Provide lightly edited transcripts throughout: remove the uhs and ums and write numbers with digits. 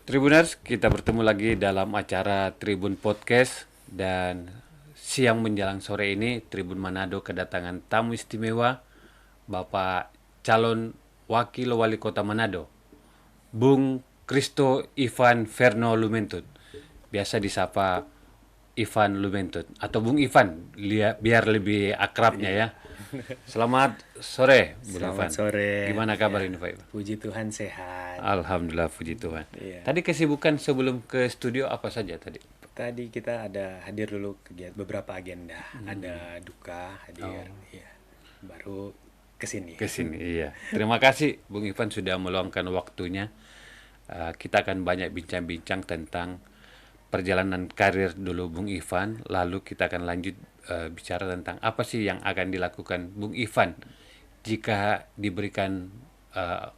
Tribuners, kita bertemu lagi dalam acara Tribun Podcast dan siang menjelang sore ini Tribun Manado kedatangan tamu istimewa Bapak calon Wakil Wali Kota Manado, Bung Kristo Ivan Verno Lumentut, biasa disapa Ivan Lumentut atau Bung Ivan, biar lebih akrabnya ya. Selamat sore, Bung Selamat Ivan. sore. Gimana kabar Ya, ini, Pak Ivan? puji Tuhan sehat. Alhamdulillah, puji Tuhan. Iya. Tadi kesibukan sebelum ke studio apa saja tadi? Tadi kita ada hadir dulu kegiatan beberapa agenda. Ada duka hadir. Iya. Baru kesini. Ke sini, iya. Terima kasih Bung Ivan sudah meluangkan waktunya. Kita akan banyak bincang-bincang tentang perjalanan karir dulu Bung Ivan, lalu kita akan lanjut bicara tentang apa sih yang akan dilakukan Bung Ivan jika diberikan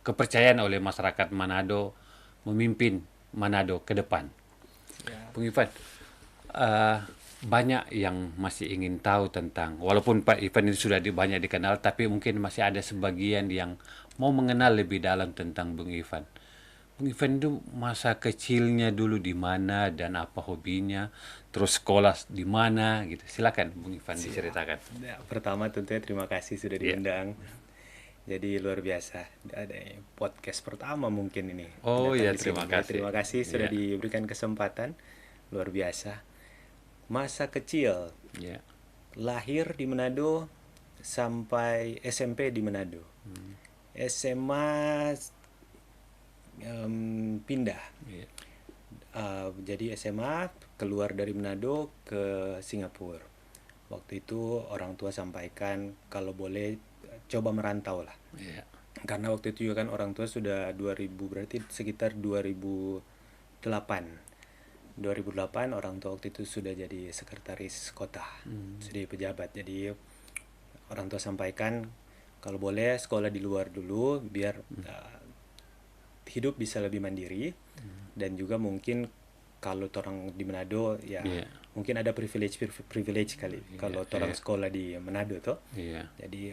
kepercayaan oleh masyarakat Manado memimpin Manado ke depan. Ya. Bung Ivan, banyak yang masih ingin tahu tentang, walaupun Pak Ivan ini sudah banyak dikenal, tapi mungkin masih ada sebagian yang mau mengenal lebih dalam tentang Bung Ivan. Bung Ivan itu masa kecilnya dulu di mana dan apa hobinya, terus sekolah di mana gitu. Silakan Bung Ivan diceritakan. Ya, pertama tentunya terima kasih sudah Iya. diundang. Jadi luar biasa. Ada podcast pertama mungkin ini. Oh Datang ya, di terima sini. Ya, kasih. terima kasih sudah Iya. diberikan kesempatan. Luar biasa. Masa kecil, Iya. lahir di Manado sampai SMP di Manado. SMA pindah. Iya. Jadi SMA keluar dari Manado ke Singapura. Waktu itu orang tua sampaikan kalau boleh coba merantau lah. Iya. Karena waktu itu juga kan orang tua sudah 2000, berarti sekitar 2008. 2008 orang tua waktu itu sudah jadi sekretaris kota, sudah jadi pejabat. Jadi orang tua sampaikan kalau boleh sekolah di luar dulu biar hidup bisa lebih mandiri, dan juga mungkin kalau orang di Manado ya Iya. mungkin ada privilege kali kalau orang sekolah di Manado tuh. Iya. Jadi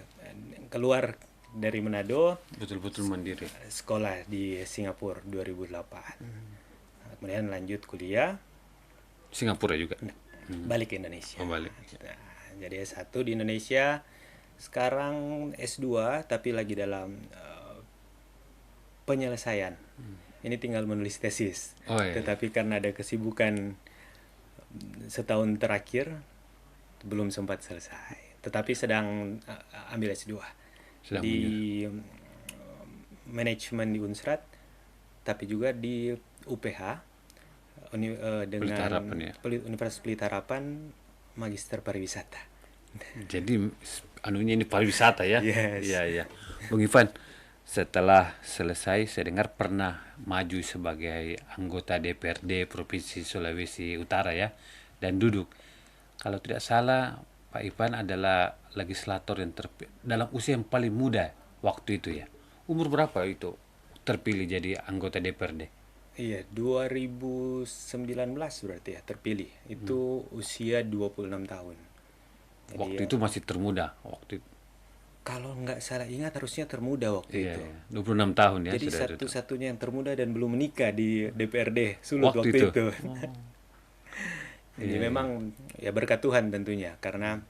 keluar dari Manado Betul-betul mandiri. sekolah di Singapura 2008. Kemudian lanjut kuliah, Singapura juga. balik ke Indonesia. Oh, balik. Nah, jadi S1 di Indonesia, sekarang S2 tapi lagi dalam penyelesaian. Ini tinggal menulis tesis. Oh, iya. Tetapi karena ada kesibukan setahun terakhir belum sempat selesai. Tetapi sedang ambil S2 Sedang di manajemen di Unsrat, tapi juga di UPH dengan Pelita Harapan, ya. Universitas Pelita Harapan, Magister Pariwisata. Jadi anunya ini pariwisata ya. Yes. Iya, iya. Bung Ivan, setelah selesai saya dengar pernah maju sebagai anggota DPRD Provinsi Sulawesi Utara ya, dan duduk. Kalau tidak salah Pak Ivan adalah legislator yang dalam usia yang paling muda waktu itu ya. Umur berapa itu terpilih jadi anggota DPRD? Iya, 2019 berarti ya terpilih. Itu usia 26 tahun. Jadi Waktu itu masih termuda waktu itu. kalau nggak salah ingat harusnya termuda waktu Iya, itu. iya. 26 tahun ya Jadi sudah duduk. satu-satunya yang termuda dan belum menikah di DPRD Sulut Waktu waktu itu. itu. Jadi memang ya berkat Tuhan tentunya, karena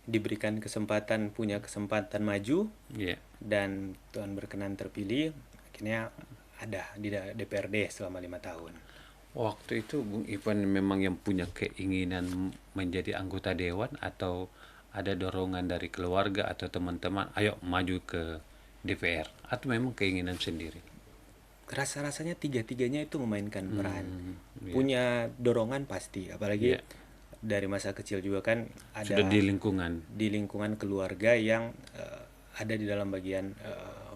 diberikan kesempatan, punya kesempatan maju, Iya. dan Tuhan berkenan terpilih. Akhirnya ada di DPRD selama 5 tahun. Waktu itu Bung Ivan memang yang punya keinginan menjadi anggota dewan atau ada dorongan dari keluarga atau teman-teman, ayo maju ke DPR, atau memang keinginan sendiri? Rasa-rasanya tiga-tiganya itu memainkan peran. Iya. Punya dorongan pasti, apalagi Iya. dari masa kecil juga kan Sudah ada di lingkungan. di lingkungan keluarga yang ada di dalam bagian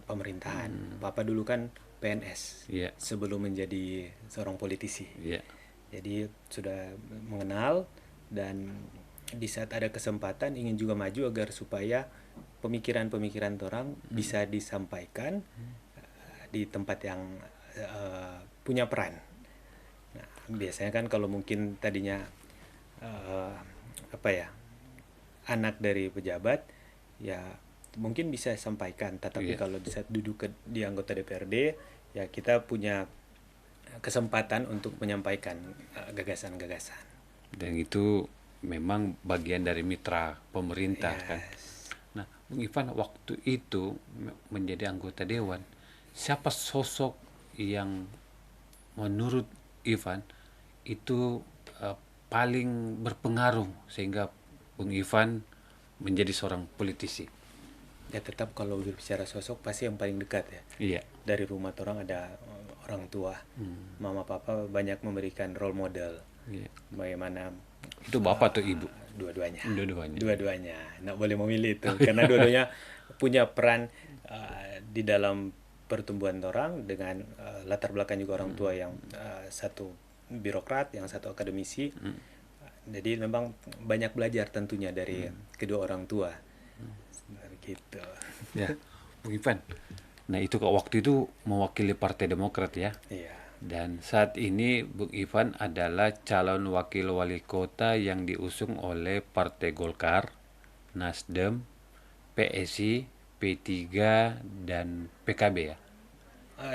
pemerintahan. Papa dulu kan PNS Iya. sebelum menjadi seorang politisi. Iya. Jadi sudah mengenal, dan di saat ada kesempatan ingin juga maju agar supaya pemikiran-pemikiran orang bisa disampaikan di tempat yang punya peran. Nah, biasanya kan kalau mungkin tadinya apa ya, anak dari pejabat ya mungkin bisa sampaikan, tetapi Iya. kalau di saat duduk di anggota DPRD ya kita punya kesempatan untuk menyampaikan gagasan-gagasan. Dan itu memang bagian dari mitra pemerintah kan. Yes. Nah, Bung Ivan waktu itu menjadi anggota dewan, siapa sosok yang menurut Ivan itu paling berpengaruh sehingga Bung Ivan menjadi seorang politisi? Ya tetap kalau berbicara sosok pasti yang paling dekat ya. Iya. Dari rumah orang ada orang tua, mama papa banyak memberikan role model. Iya. Bagaimana Itu bapak atau ibu? dua-duanya. Dua-duanya. Dua-duanya. Nggak boleh memilih itu karena dua-duanya punya peran di dalam pertumbuhan orang dengan latar belakang juga orang tua yang satu birokrat, yang satu akademisi. Jadi memang banyak belajar tentunya dari kedua orang tua. Gitu. Ya, Bung Ivan. Nah, itu waktu itu mewakili Partai Demokrat ya. Iya. Dan saat ini Bung Ivan adalah calon wakil wali kota yang diusung oleh Partai Golkar, Nasdem, PSI, P3, dan PKB ya.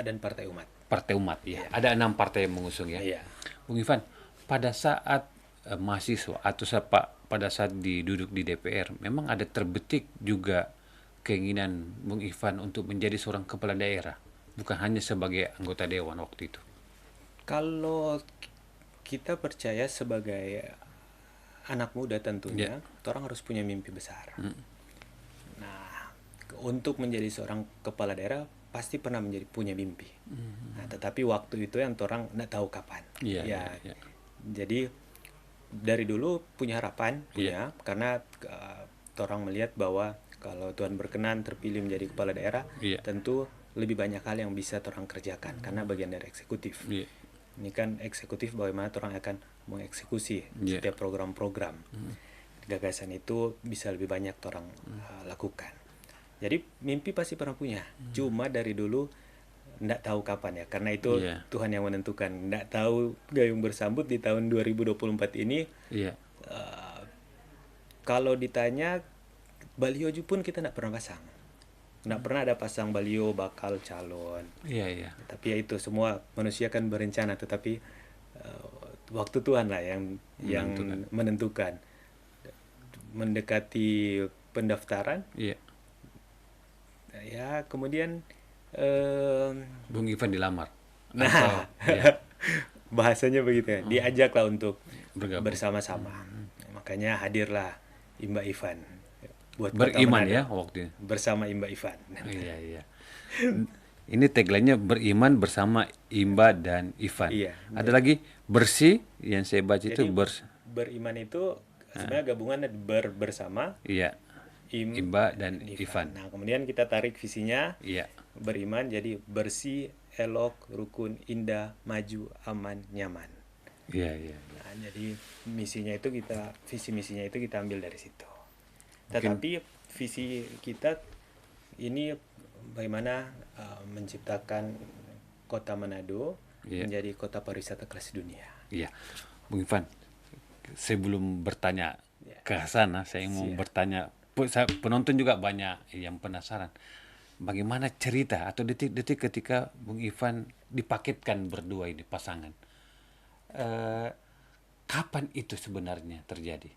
Dan Partai Umat. Partai Umat ya. Ada 6 partai yang mengusung ya. Iya. Bung Ivan, pada saat mahasiswa atau pada saat duduk di DPR, memang ada terbetik juga keinginan Bung Ivan untuk menjadi seorang kepala daerah, bukan hanya sebagai anggota dewan waktu itu. Kalau kita percaya sebagai anak muda tentunya, orang harus punya mimpi besar. Nah, untuk menjadi seorang kepala daerah pasti pernah punya mimpi. Nah, tetapi waktu itu yang orang nggak tahu kapan. Iya. Jadi dari dulu punya harapan, karena orang melihat bahwa kalau Tuhan berkenan terpilih menjadi kepala daerah, tentu lebih banyak hal yang bisa orang kerjakan karena bagian dari eksekutif. Ini kan eksekutif, bagaimana orang akan mengeksekusi setiap program-program. Gagasan itu bisa lebih banyak orang lakukan. Jadi mimpi pasti pernah punya, cuma dari dulu nggak tahu kapan ya, karena itu Tuhan yang menentukan. Nggak tahu gayung bersambut di tahun 2024 ini. Kalau ditanya baliho pun kita nggak pernah pasang, nggak pernah ada pasang baliho bakal calon. Tapi ya itu semua manusia kan berencana, tetapi waktu Tuhan lah yang menentukan. Mendekati pendaftaran, ya kemudian Bung Ivan dilamar. Nah, bahasanya begitu ya. Diajaklah untuk bersama-sama. Makanya hadirlah Imba Ivan. Buat beriman ya waktu itu. Bersama Imba Ivan. Iya. Ini tagline-nya beriman bersama Imba dan Ivan. Iya. Ada lagi bersih yang saya baca. Jadi, itu beriman itu sebenarnya gabungan bersama. Iya. Imba dan Ivan. Nah, kemudian kita tarik visinya. Iya. Beriman jadi bersih, elok, rukun, indah, maju, aman, nyaman. Iya. Nah, jadi visi misinya itu kita ambil dari situ. Tetapi visi kita ini bagaimana menciptakan kota Manado menjadi kota pariwisata kelas dunia. Iya, Bung Ivan, sebelum bertanya ke sana, saya mau bertanya, penonton juga banyak yang penasaran. Bagaimana cerita atau detik-detik ketika Bung Ivan dipaketkan berdua ini pasangan? Kapan itu sebenarnya terjadi?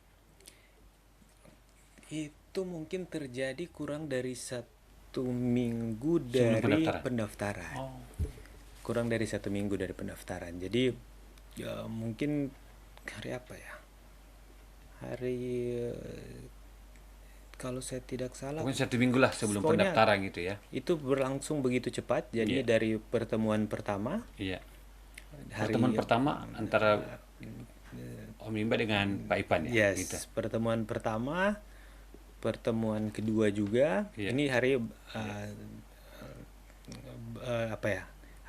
Itu mungkin terjadi kurang dari 1 minggu dari pendaftaran. Kurang dari 1 minggu dari pendaftaran. Jadi ya mungkin hari apa ya? Kalau saya tidak salah, mungkin 1 minggu lah sebelum pendaftaran gitu ya. Itu berlangsung begitu cepat. Jadi dari pertemuan pertama. Iya. Pertemuan pertama antara Om Imba dengan Pak Ivan ya. Yes. Gitu. Pertemuan pertama, pertemuan kedua juga. Ini hari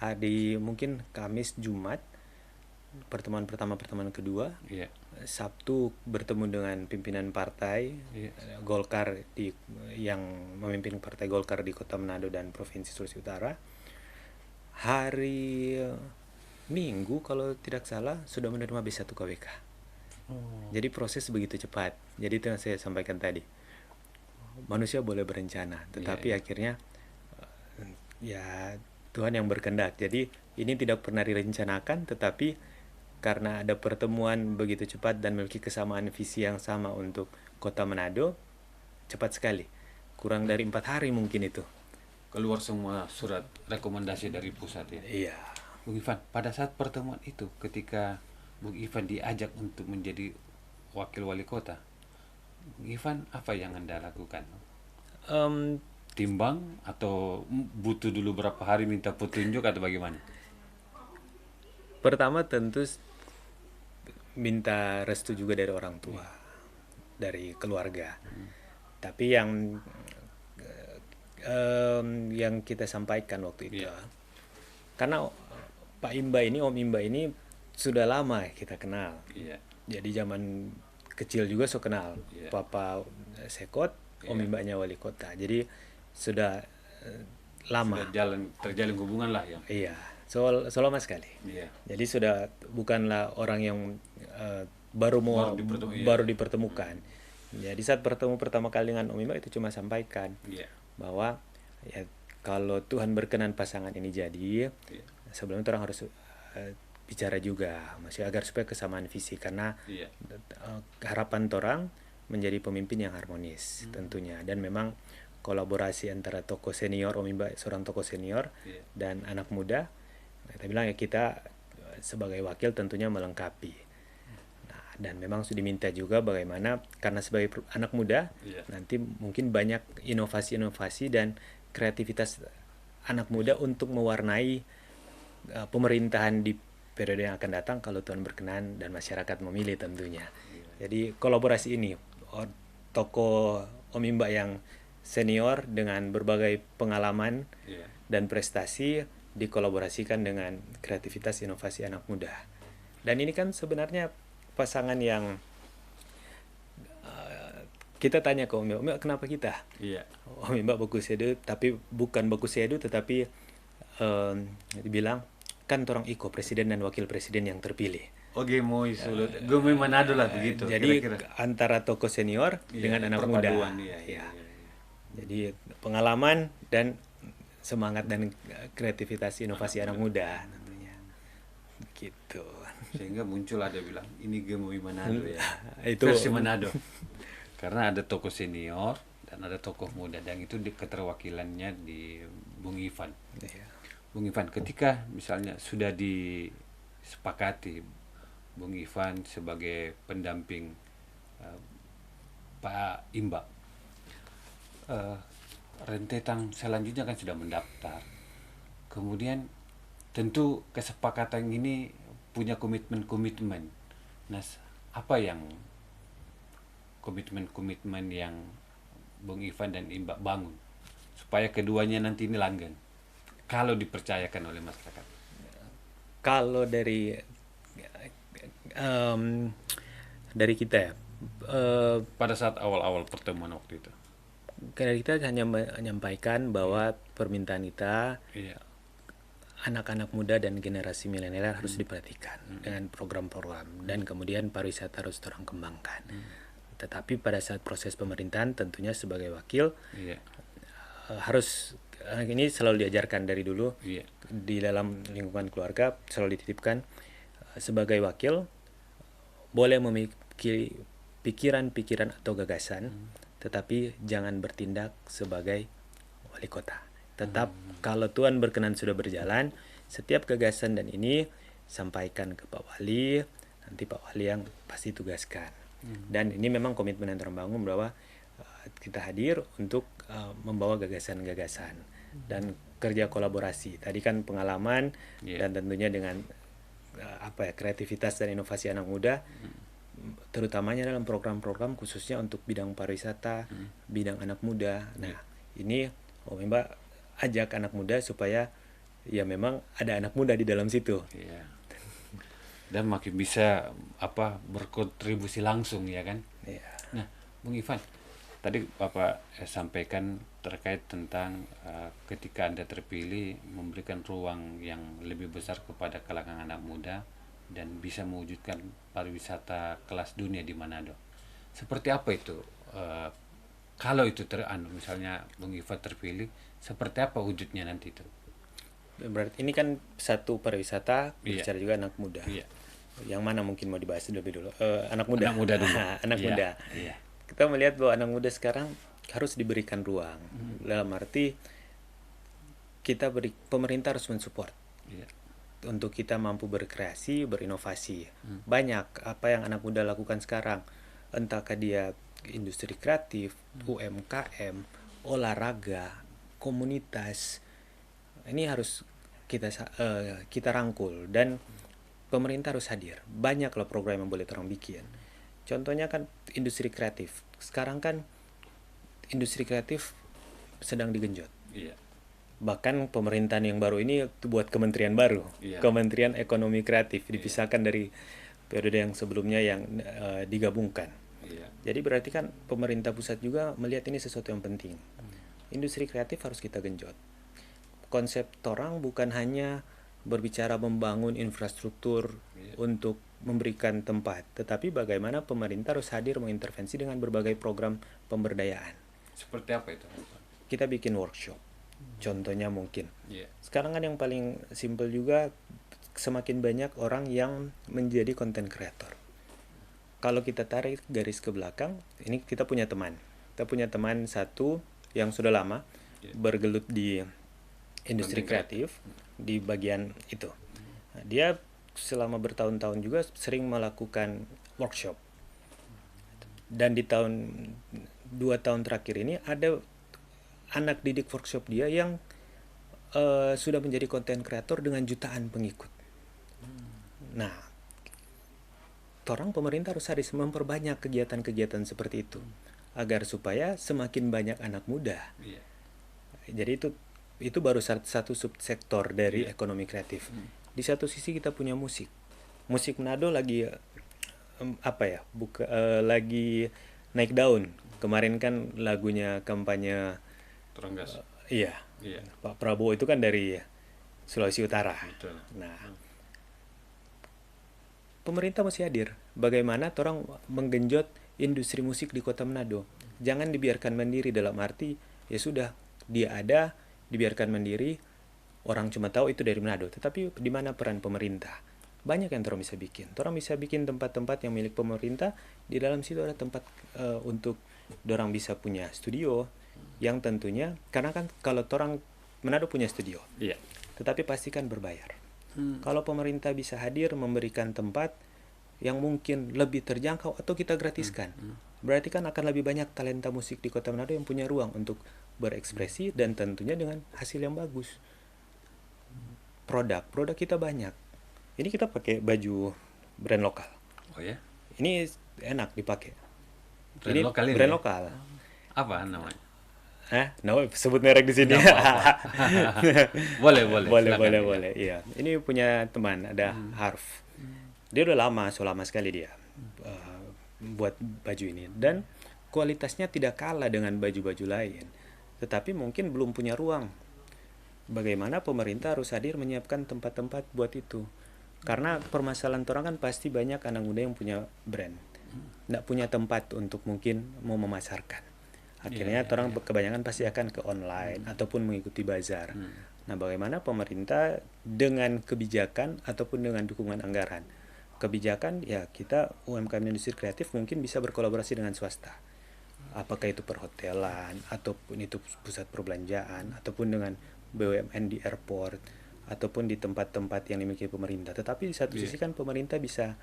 hari mungkin Kamis, Jumat. Pertemuan pertama, pertemuan kedua. Sabtu bertemu dengan pimpinan partai Golkar yang memimpin partai Golkar di Kota Manado dan Provinsi Sulawesi Utara. Hari Minggu kalau tidak salah sudah menerima B1 KWK. Jadi proses begitu cepat. Jadi itu yang saya sampaikan tadi. Manusia boleh berencana, tetapi akhirnya ya Tuhan yang berkehendak. Jadi ini tidak pernah direncanakan, tetapi karena ada pertemuan begitu cepat dan memiliki kesamaan visi yang sama untuk kota Manado, cepat sekali. Kurang dari 4 hari mungkin itu. Keluar semua surat rekomendasi dari pusat ya. Iya. Bung Ivan, pada saat pertemuan itu ketika Bung Ivan diajak untuk menjadi wakil wali kota, Bung Ivan apa yang Anda lakukan? Em, Timbang atau butuh dulu berapa hari minta petunjuk atau bagaimana? Pertama tentu minta restu juga dari orang tua, dari keluarga. Tapi yang kita sampaikan waktu itu, Iya. karena Pak Imba ini, Om Imba ini sudah lama kita kenal. Iya. Jadi zaman kecil juga so kenal. Iya. Papa Sekot, Om Iya. Imbanya wali kota. Jadi sudah lama. Sudah terjalin hubungan lah ya. Iya, so lama sekali. Iya. Jadi sudah bukanlah orang yang baru Baru dipertemukan. Jadi saat bertemu pertama kali dengan Om Imba itu cuma sampaikan Iya. bahwa ya kalau Tuhan berkenan pasangan ini jadi, Iya. sebelum itu orang harus bicara juga, maksudnya agar supaya kesamaan visi, karena Iya. harapan orang menjadi pemimpin yang harmonis tentunya, dan memang kolaborasi antara tokoh senior, Om Imba seorang tokoh senior, Iya. dan anak muda. Kita bilang ya kita sebagai wakil tentunya melengkapi. Nah, dan memang sudah diminta juga bagaimana, karena sebagai anak muda, Iya. nanti mungkin banyak inovasi-inovasi dan kreativitas anak muda untuk mewarnai pemerintahan di periode yang akan datang kalau Tuhan berkenan dan masyarakat memilih tentunya. Jadi kolaborasi ini, tokoh Om Imba yang senior dengan berbagai pengalaman Iya. dan prestasi dikolaborasikan dengan kreativitas inovasi anak muda. Dan ini kan sebenarnya pasangan yang kita tanya ke Om Imba, kenapa kita? Iya. Om Imba bagus sedu, tapi bukan bagus sedu, tetapi dibilang kan orang iko presiden dan wakil presiden yang terpilih. Oke, mau sulut. Gue mau Manado lah begitu. Jadi kira-kira. antara tokoh senior Iya, dengan anak muda. perpaduan, iya, iya, Ya. iya. Jadi pengalaman dan semangat dan kreativitas inovasi anak muda tentunya. Gitu. Sehingga muncul ada bilang ini Gemoy Manado ya. Itu Versi Manado. Karena ada tokoh senior dan ada tokoh muda, dan itu keterwakilannya di Bung Ivan. Iya. Bung Ivan, ketika misalnya sudah disepakati Bung Ivan sebagai pendamping Pak Imba, rentetan selanjutnya kan sudah mendaftar. Kemudian tentu kesepakatan ini punya komitmen-komitmen. Nah, apa yang komitmen-komitmen yang Bung Ivan dan Imba bangun supaya keduanya nanti ini langgeng kalau dipercayakan oleh masyarakat? Kalau dari kita ya, Pada saat awal-awal pertemuan waktu itu. karena kita hanya menyampaikan bahwa permintaan kita Iya. anak-anak muda dan generasi milenial harus diperhatikan dengan program-program, dan kemudian pariwisata harus orang kembangkan. Tetapi pada saat proses pemerintahan tentunya sebagai wakil Iya. harus ini selalu diajarkan dari dulu Iya. di dalam lingkungan keluarga, selalu dititipkan sebagai wakil boleh memiliki pikiran-pikiran atau gagasan, tetapi jangan bertindak sebagai wali kota. Tetap kalau Tuhan berkenan sudah berjalan, setiap gagasan dan ini sampaikan ke Pak Wali, nanti Pak Wali yang pasti tugaskan. Dan ini memang komitmen yang terbangun bahwa kita hadir untuk membawa gagasan-gagasan dan kerja kolaborasi. Tadi kan pengalaman dan tentunya dengan kreativitas dan inovasi anak muda, terutamanya dalam program-program khususnya untuk bidang pariwisata, bidang anak muda. Nah, ini Om Imba ajak anak muda supaya ya memang ada anak muda di dalam situ. Iya. Dan makin bisa berkontribusi langsung ya kan. Iya. Nah, Bung Ivan, tadi Bapak sampaikan terkait tentang ketika Anda terpilih memberikan ruang yang lebih besar kepada kalangan anak muda dan bisa mewujudkan pariwisata kelas dunia di Manado. Seperti apa itu? Kalau itu misalnya Bung Ivan terpilih, seperti apa wujudnya nanti itu? Berarti ini kan satu pariwisata, Iya. bicara juga anak muda. Iya. Yang mana mungkin mau dibahas lebih dulu? Anak muda. Anak muda dulu. Anak Iya. muda. Iya. Kita melihat bahwa anak muda sekarang harus diberikan ruang. Dalam arti pemerintah harus mensupport Iya. untuk kita mampu berkreasi, berinovasi. Banyak apa yang anak muda lakukan sekarang, entahkah dia industri kreatif, UMKM, olahraga, komunitas. Ini harus kita rangkul, dan pemerintah harus hadir. Banyak loh program yang boleh orang bikin. Contohnya kan industri kreatif. Sekarang kan industri kreatif sedang digenjot. Iya. Bahkan pemerintahan yang baru ini buat kementerian baru, Iya. Kementerian Ekonomi Kreatif, dipisahkan dari periode yang sebelumnya yang digabungkan. Iya. Jadi berarti kan pemerintah pusat juga melihat ini sesuatu yang penting. Industri kreatif harus kita genjot. Konsep torang bukan hanya berbicara membangun infrastruktur untuk memberikan tempat, tetapi bagaimana pemerintah harus hadir mengintervensi dengan berbagai program pemberdayaan. Seperti apa itu? Kita bikin workshop. Contohnya mungkin. Iya. Sekarang kan yang paling simple juga, semakin banyak orang yang menjadi content creator. Kalau kita tarik garis ke belakang, ini kita punya teman. Kita punya teman satu yang sudah lama bergelut di industri kreatif di bagian itu. Nah, dia selama bertahun-tahun juga sering melakukan workshop. Dan di 2 tahun terakhir ini ada anak didik workshop dia yang sudah menjadi content creator dengan jutaan pengikut. Nah, pemerintah harus memperbanyak kegiatan-kegiatan seperti itu agar supaya semakin banyak anak muda. Iya. Jadi itu baru satu subsektor dari ekonomi kreatif. Di satu sisi kita punya musik. Musik Manado lagi lagi naik daun. Kemarin kan lagunya kampanye Teranggas. iya. Iya. Pak Prabowo itu kan dari Sulawesi Utara. Betul. Nah, pemerintah masih hadir. Bagaimana orang menggenjot industri musik di Kota Manado? Jangan dibiarkan mandiri, dalam arti ya sudah dia ada, dibiarkan mandiri, orang cuma tahu itu dari Manado. Tetapi di mana peran pemerintah? Banyak yang orang bisa bikin. Orang bisa bikin tempat-tempat yang milik pemerintah. Di dalam situ ada tempat untuk orang bisa punya studio, yang tentunya karena kan kalau orang Manado punya studio, Iya. tetapi pastikan berbayar. Kalau pemerintah bisa hadir memberikan tempat yang mungkin lebih terjangkau atau kita gratiskan, berarti kan akan lebih banyak talenta musik di Kota Manado yang punya ruang untuk berekspresi, dan tentunya dengan hasil yang bagus. Produk kita banyak. Ini kita pakai baju brand lokal. Oh ya. Ini enak dipakai. Brand Ini lokal ini. brand lokal. Apa namanya? Sebut merek di sini. Boleh. Boleh. Iya. Ini punya teman, ada Harf. Dia udah lama sekali dia buat baju ini, dan kualitasnya tidak kalah dengan baju-baju lain. Tetapi mungkin belum punya ruang. Bagaimana pemerintah harus hadir menyiapkan tempat-tempat buat itu. Karena permasalahan orang kan pasti banyak anak muda yang punya brand, nggak punya tempat untuk mungkin mau memasarkan. Akhirnya orang kebanyakan pasti akan ke online ataupun mengikuti bazar. Nah, bagaimana pemerintah dengan kebijakan ataupun dengan dukungan anggaran? Kebijakan ya kita UMKM industri kreatif mungkin bisa berkolaborasi dengan swasta. Apakah itu perhotelan, ataupun itu pusat perbelanjaan, ataupun dengan BUMN di airport, ataupun di tempat-tempat yang dimiliki pemerintah. Tetapi di satu sisi kan pemerintah bisa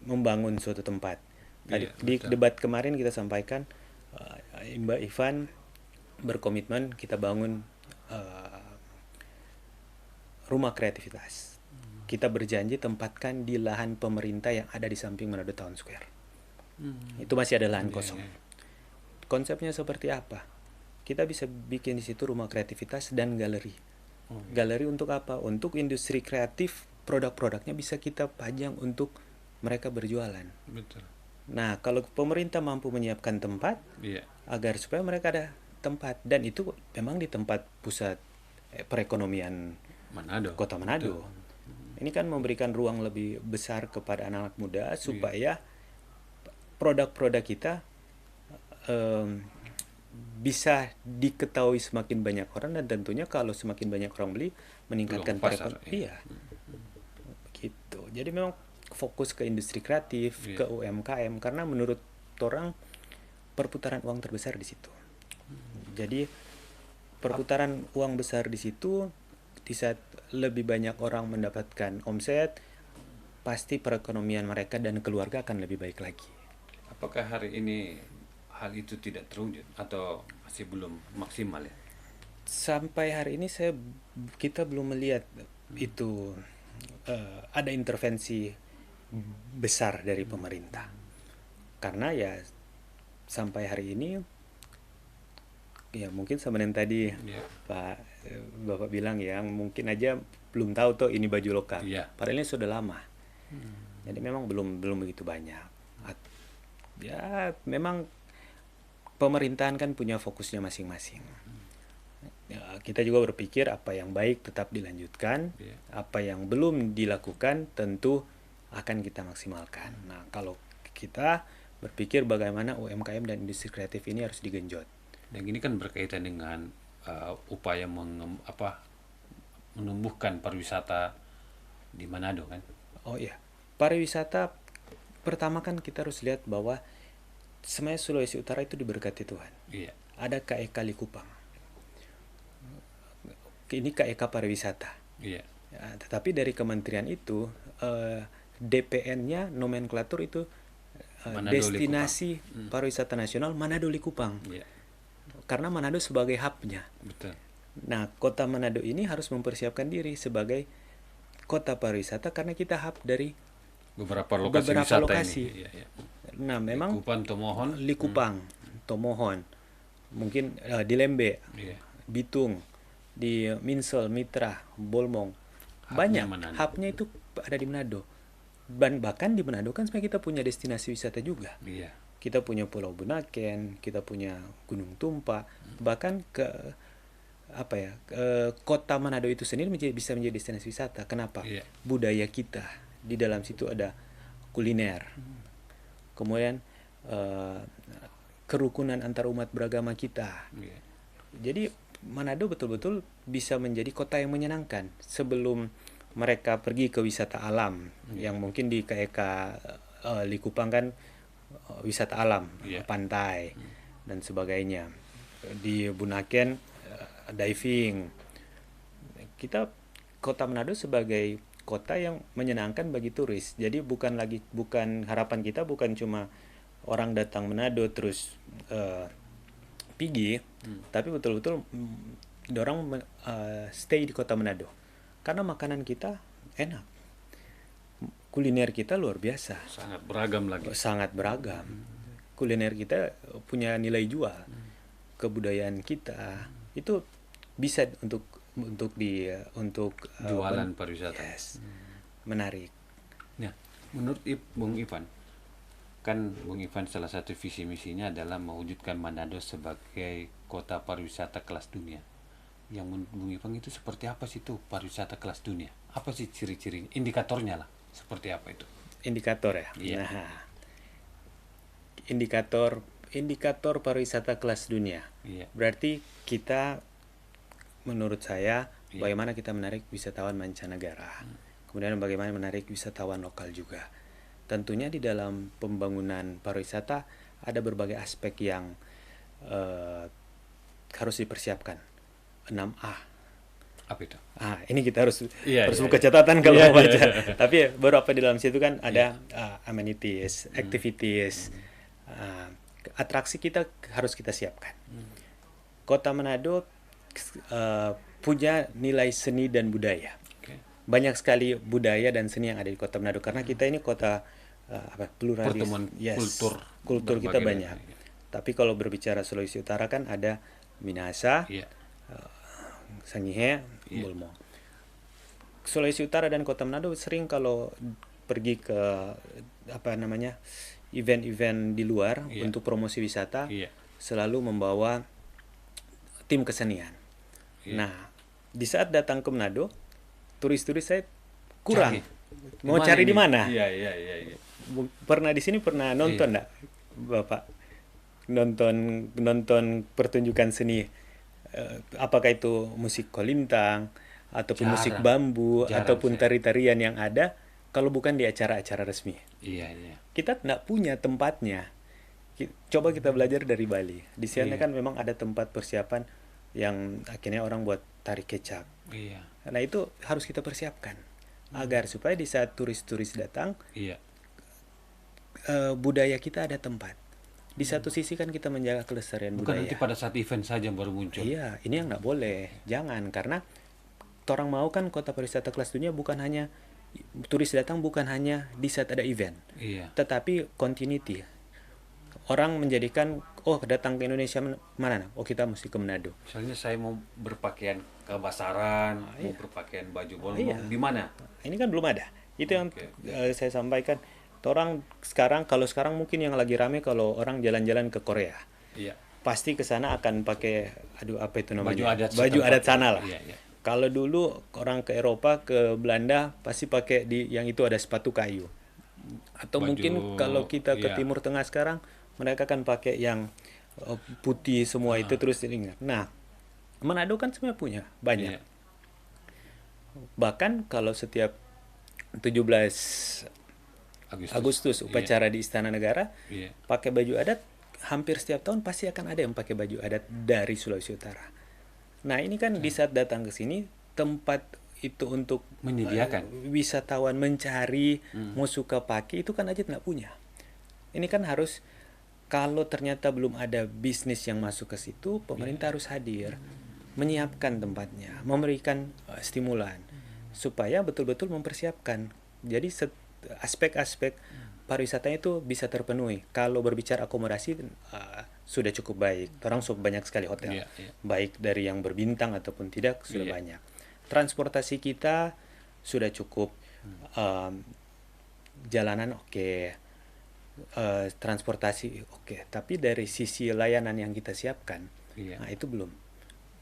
membangun suatu tempat. Tadi di debat kemarin kita sampaikan, Mbak Ivan berkomitmen kita bangun rumah kreativitas. Kita berjanji tempatkan di lahan pemerintah yang ada di samping Manado Town Square. Itu masih ada lahan kosong. Konsepnya seperti apa? Kita bisa bikin di situ rumah kreativitas dan galeri. Galeri untuk apa? Untuk industri kreatif, produk-produknya bisa kita pajang untuk mereka berjualan. Betul. Nah, kalau pemerintah mampu menyiapkan tempat, agar supaya mereka ada tempat, dan itu memang di tempat pusat perekonomian Manado. Kota Manado. Ini kan memberikan ruang lebih besar kepada anak-anak muda supaya produk-produk kita bisa diketahui semakin banyak orang, dan tentunya kalau semakin banyak orang beli meningkatkan Peluang pasar, Iya, gitu. Jadi memang fokus ke industri kreatif, Iya. ke UMKM, karena menurut orang perputaran uang terbesar di situ. Jadi perputaran uang besar di situ, di saat lebih banyak orang mendapatkan omset, pasti perekonomian mereka dan keluarga akan lebih baik lagi. Apakah hari ini hal itu tidak terwujud atau masih belum maksimal ya? Sampai hari ini kita belum melihat itu ada intervensi besar dari pemerintah. Karena ya sampai hari ini ya mungkin sama yang tadi Iya. Bapak bilang ya, mungkin aja belum tahu tuh ini baju lokal. Iya. Padahal ini sudah lama. Jadi memang belum begitu banyak. Ya memang pemerintahan kan punya fokusnya masing-masing. Ya, kita juga berpikir apa yang baik tetap dilanjutkan, Iya. apa yang belum dilakukan tentu akan kita maksimalkan. Nah, kalau kita berpikir bagaimana UMKM dan industri kreatif ini harus digenjot. Dan ini kan berkaitan dengan upaya menumbuhkan pariwisata di Manado kan? Oh iya, pariwisata pertama kan kita harus lihat bahwa sebenarnya Sulawesi Utara itu diberkati Tuhan. Iya. Ada KEK Likupang. Ini KEK pariwisata. Iya. Ya, tetapi dari kementerian itu DPN-nya nomenklatur itu Manado destinasi pariwisata nasional Manado Likupang. Iya. Karena Manado sebagai hub-nya. Betul. Nah, kota Manado ini harus mempersiapkan diri sebagai kota pariwisata karena kita hub dari Beberapa lokasi beberapa wisata lokasi. ini. Iya, iya. Nah, memang Likupang, Tomohon. Likupang, Tomohon, mungkin di Lembe, Iya. Bitung, di Minsel, Mitra, Bolmong. Banyak Manado. hubnya itu ada di Manado. Dan bahkan di Manado kan sebenarnya kita punya destinasi wisata juga. Iya. Kita punya Pulau Bunaken, kita punya Gunung Tumpa, bahkan kota Manado itu sendiri bisa menjadi destinasi wisata. Kenapa? Iya. Budaya kita di dalam situ ada kuliner, kemudian kerukunan antar umat beragama kita. Iya. Jadi Manado betul-betul bisa menjadi kota yang menyenangkan sebelum mereka pergi ke wisata alam yang mungkin di KEK Likupang kan wisata alam, pantai dan sebagainya. Di Bunaken diving. Kita kota Manado sebagai kota yang menyenangkan bagi turis. Jadi bukan harapan kita bukan cuma orang datang Manado terus pergi, tapi betul-betul dorang stay di kota Manado. Karena makanan kita enak. Kuliner kita luar biasa. Sangat beragam lagi. Sangat beragam. Kuliner kita punya nilai jual. Kebudayaan kita itu bisa untuk jualan pariwisata. Yes. Menarik. Nah, menurut Bung Ivan, kan Bung Ivan salah satu visi misinya adalah mewujudkan Manado sebagai kota pariwisata kelas dunia. Yang menurut Bung Ivan itu seperti apa sih itu pariwisata kelas dunia? Apa sih ciri-cirinya, indikatornya lah? Seperti apa itu? Indikator ya. Iya. Nah, indikator pariwisata kelas dunia. Iya. Berarti kita, menurut saya, bagaimana kita menarik wisatawan mancanegara. Kemudian bagaimana menarik wisatawan lokal juga. Tentunya di dalam pembangunan pariwisata ada berbagai aspek yang harus dipersiapkan. 6A. Apa itu? Ini kita harus Iya, buka iya. catatan kalau Iya, mau baca. iya. Tapi baru apa di dalam situ kan ada amenities, activities, atraksi kita harus kita siapkan. Kota Manado punya nilai seni dan budaya. Oke. Banyak sekali budaya dan seni yang ada di Kota Manado karena kita ini kota pluralis. Pertemuan kultur kita berbagai banyak. daerah, Tapi kalau berbicara Sulawesi Utara kan ada Minahasa, Iya. Sangihe, Bolmong. Sulawesi Utara dan Kota Manado sering kalau pergi ke event-event di luar untuk promosi wisata, selalu membawa tim kesenian. Nah, di saat datang ke Manado, turis-turis saya kurang. Mau cari di mana? Iya. Pernah di sini pernah nonton enggak, Bapak? nonton nonton pertunjukan seni, apakah itu musik kolintang ataupun musik Jarang, bambu jarang ataupun saya. tari-tarian yang ada kalau bukan di acara-acara resmi. Iya, iya, Kita tidak punya tempatnya. Coba kita belajar dari Bali. Di sana iya, kan memang ada tempat persiapan yang akhirnya orang buat tari kecak. iya, Nah itu harus kita persiapkan agar supaya di saat turis-turis datang, iya. budaya kita ada tempat. Di satu sisi kan kita menjaga kelestarian Bukan nanti budaya. pada saat event saja baru muncul. Iya, ini yang nggak boleh. Jangan, karena orang mau kan kota pariwisata kelas dunia bukan hanya turis datang bukan hanya di saat ada event, Iya. tetapi continuity. Orang menjadikan, oh datang ke Indonesia mana? Oh kita mesti ke Manado. Misalnya saya mau berpakaian kebasaran, mau berpakaian baju Iya. bolong, di mana? Ini kan belum ada. Itu yang Oke, oke. saya sampaikan. Orang sekarang, kalau sekarang mungkin yang lagi rame kalau orang jalan-jalan ke Korea. Iya. Pasti ke sana akan pakai, aduh apa itu namanya? Baju adat Baju setempat. adat sana lah. Iya, iya. Kalau dulu orang ke Eropa, ke Belanda pasti pakai yang itu ada sepatu kayu. Atau Baju, mungkin kalau kita ke iya. Timur Tengah sekarang, mereka kan pakai yang putih semua itu terus ingat. Nah, Manado kan sebenarnya punya banyak. Iya. Bahkan kalau setiap 17 Agustus Iya. upacara di Istana Negara Iya. pakai baju adat, hampir setiap tahun pasti akan ada yang pakai baju adat dari Sulawesi Utara. Nah, ini kan di saat datang ke sini tempat itu untuk Menyediakan. wisatawan mencari mau suka pakai itu kan aja nggak punya. Ini kan harus, kalau ternyata belum ada bisnis yang masuk ke situ, pemerintah harus hadir, menyiapkan tempatnya, memberikan stimulan supaya betul-betul mempersiapkan. Jadi aspek-aspek pariwisatanya itu bisa terpenuhi. Kalau berbicara akomodasi sudah cukup baik. Orang sudah banyak sekali hotel. Iya, iya. Baik dari yang berbintang ataupun tidak sudah Iya. banyak. Transportasi kita sudah cukup. Jalanan oke. Transportasi oke. Tapi dari sisi layanan yang kita siapkan, Iya. nah itu belum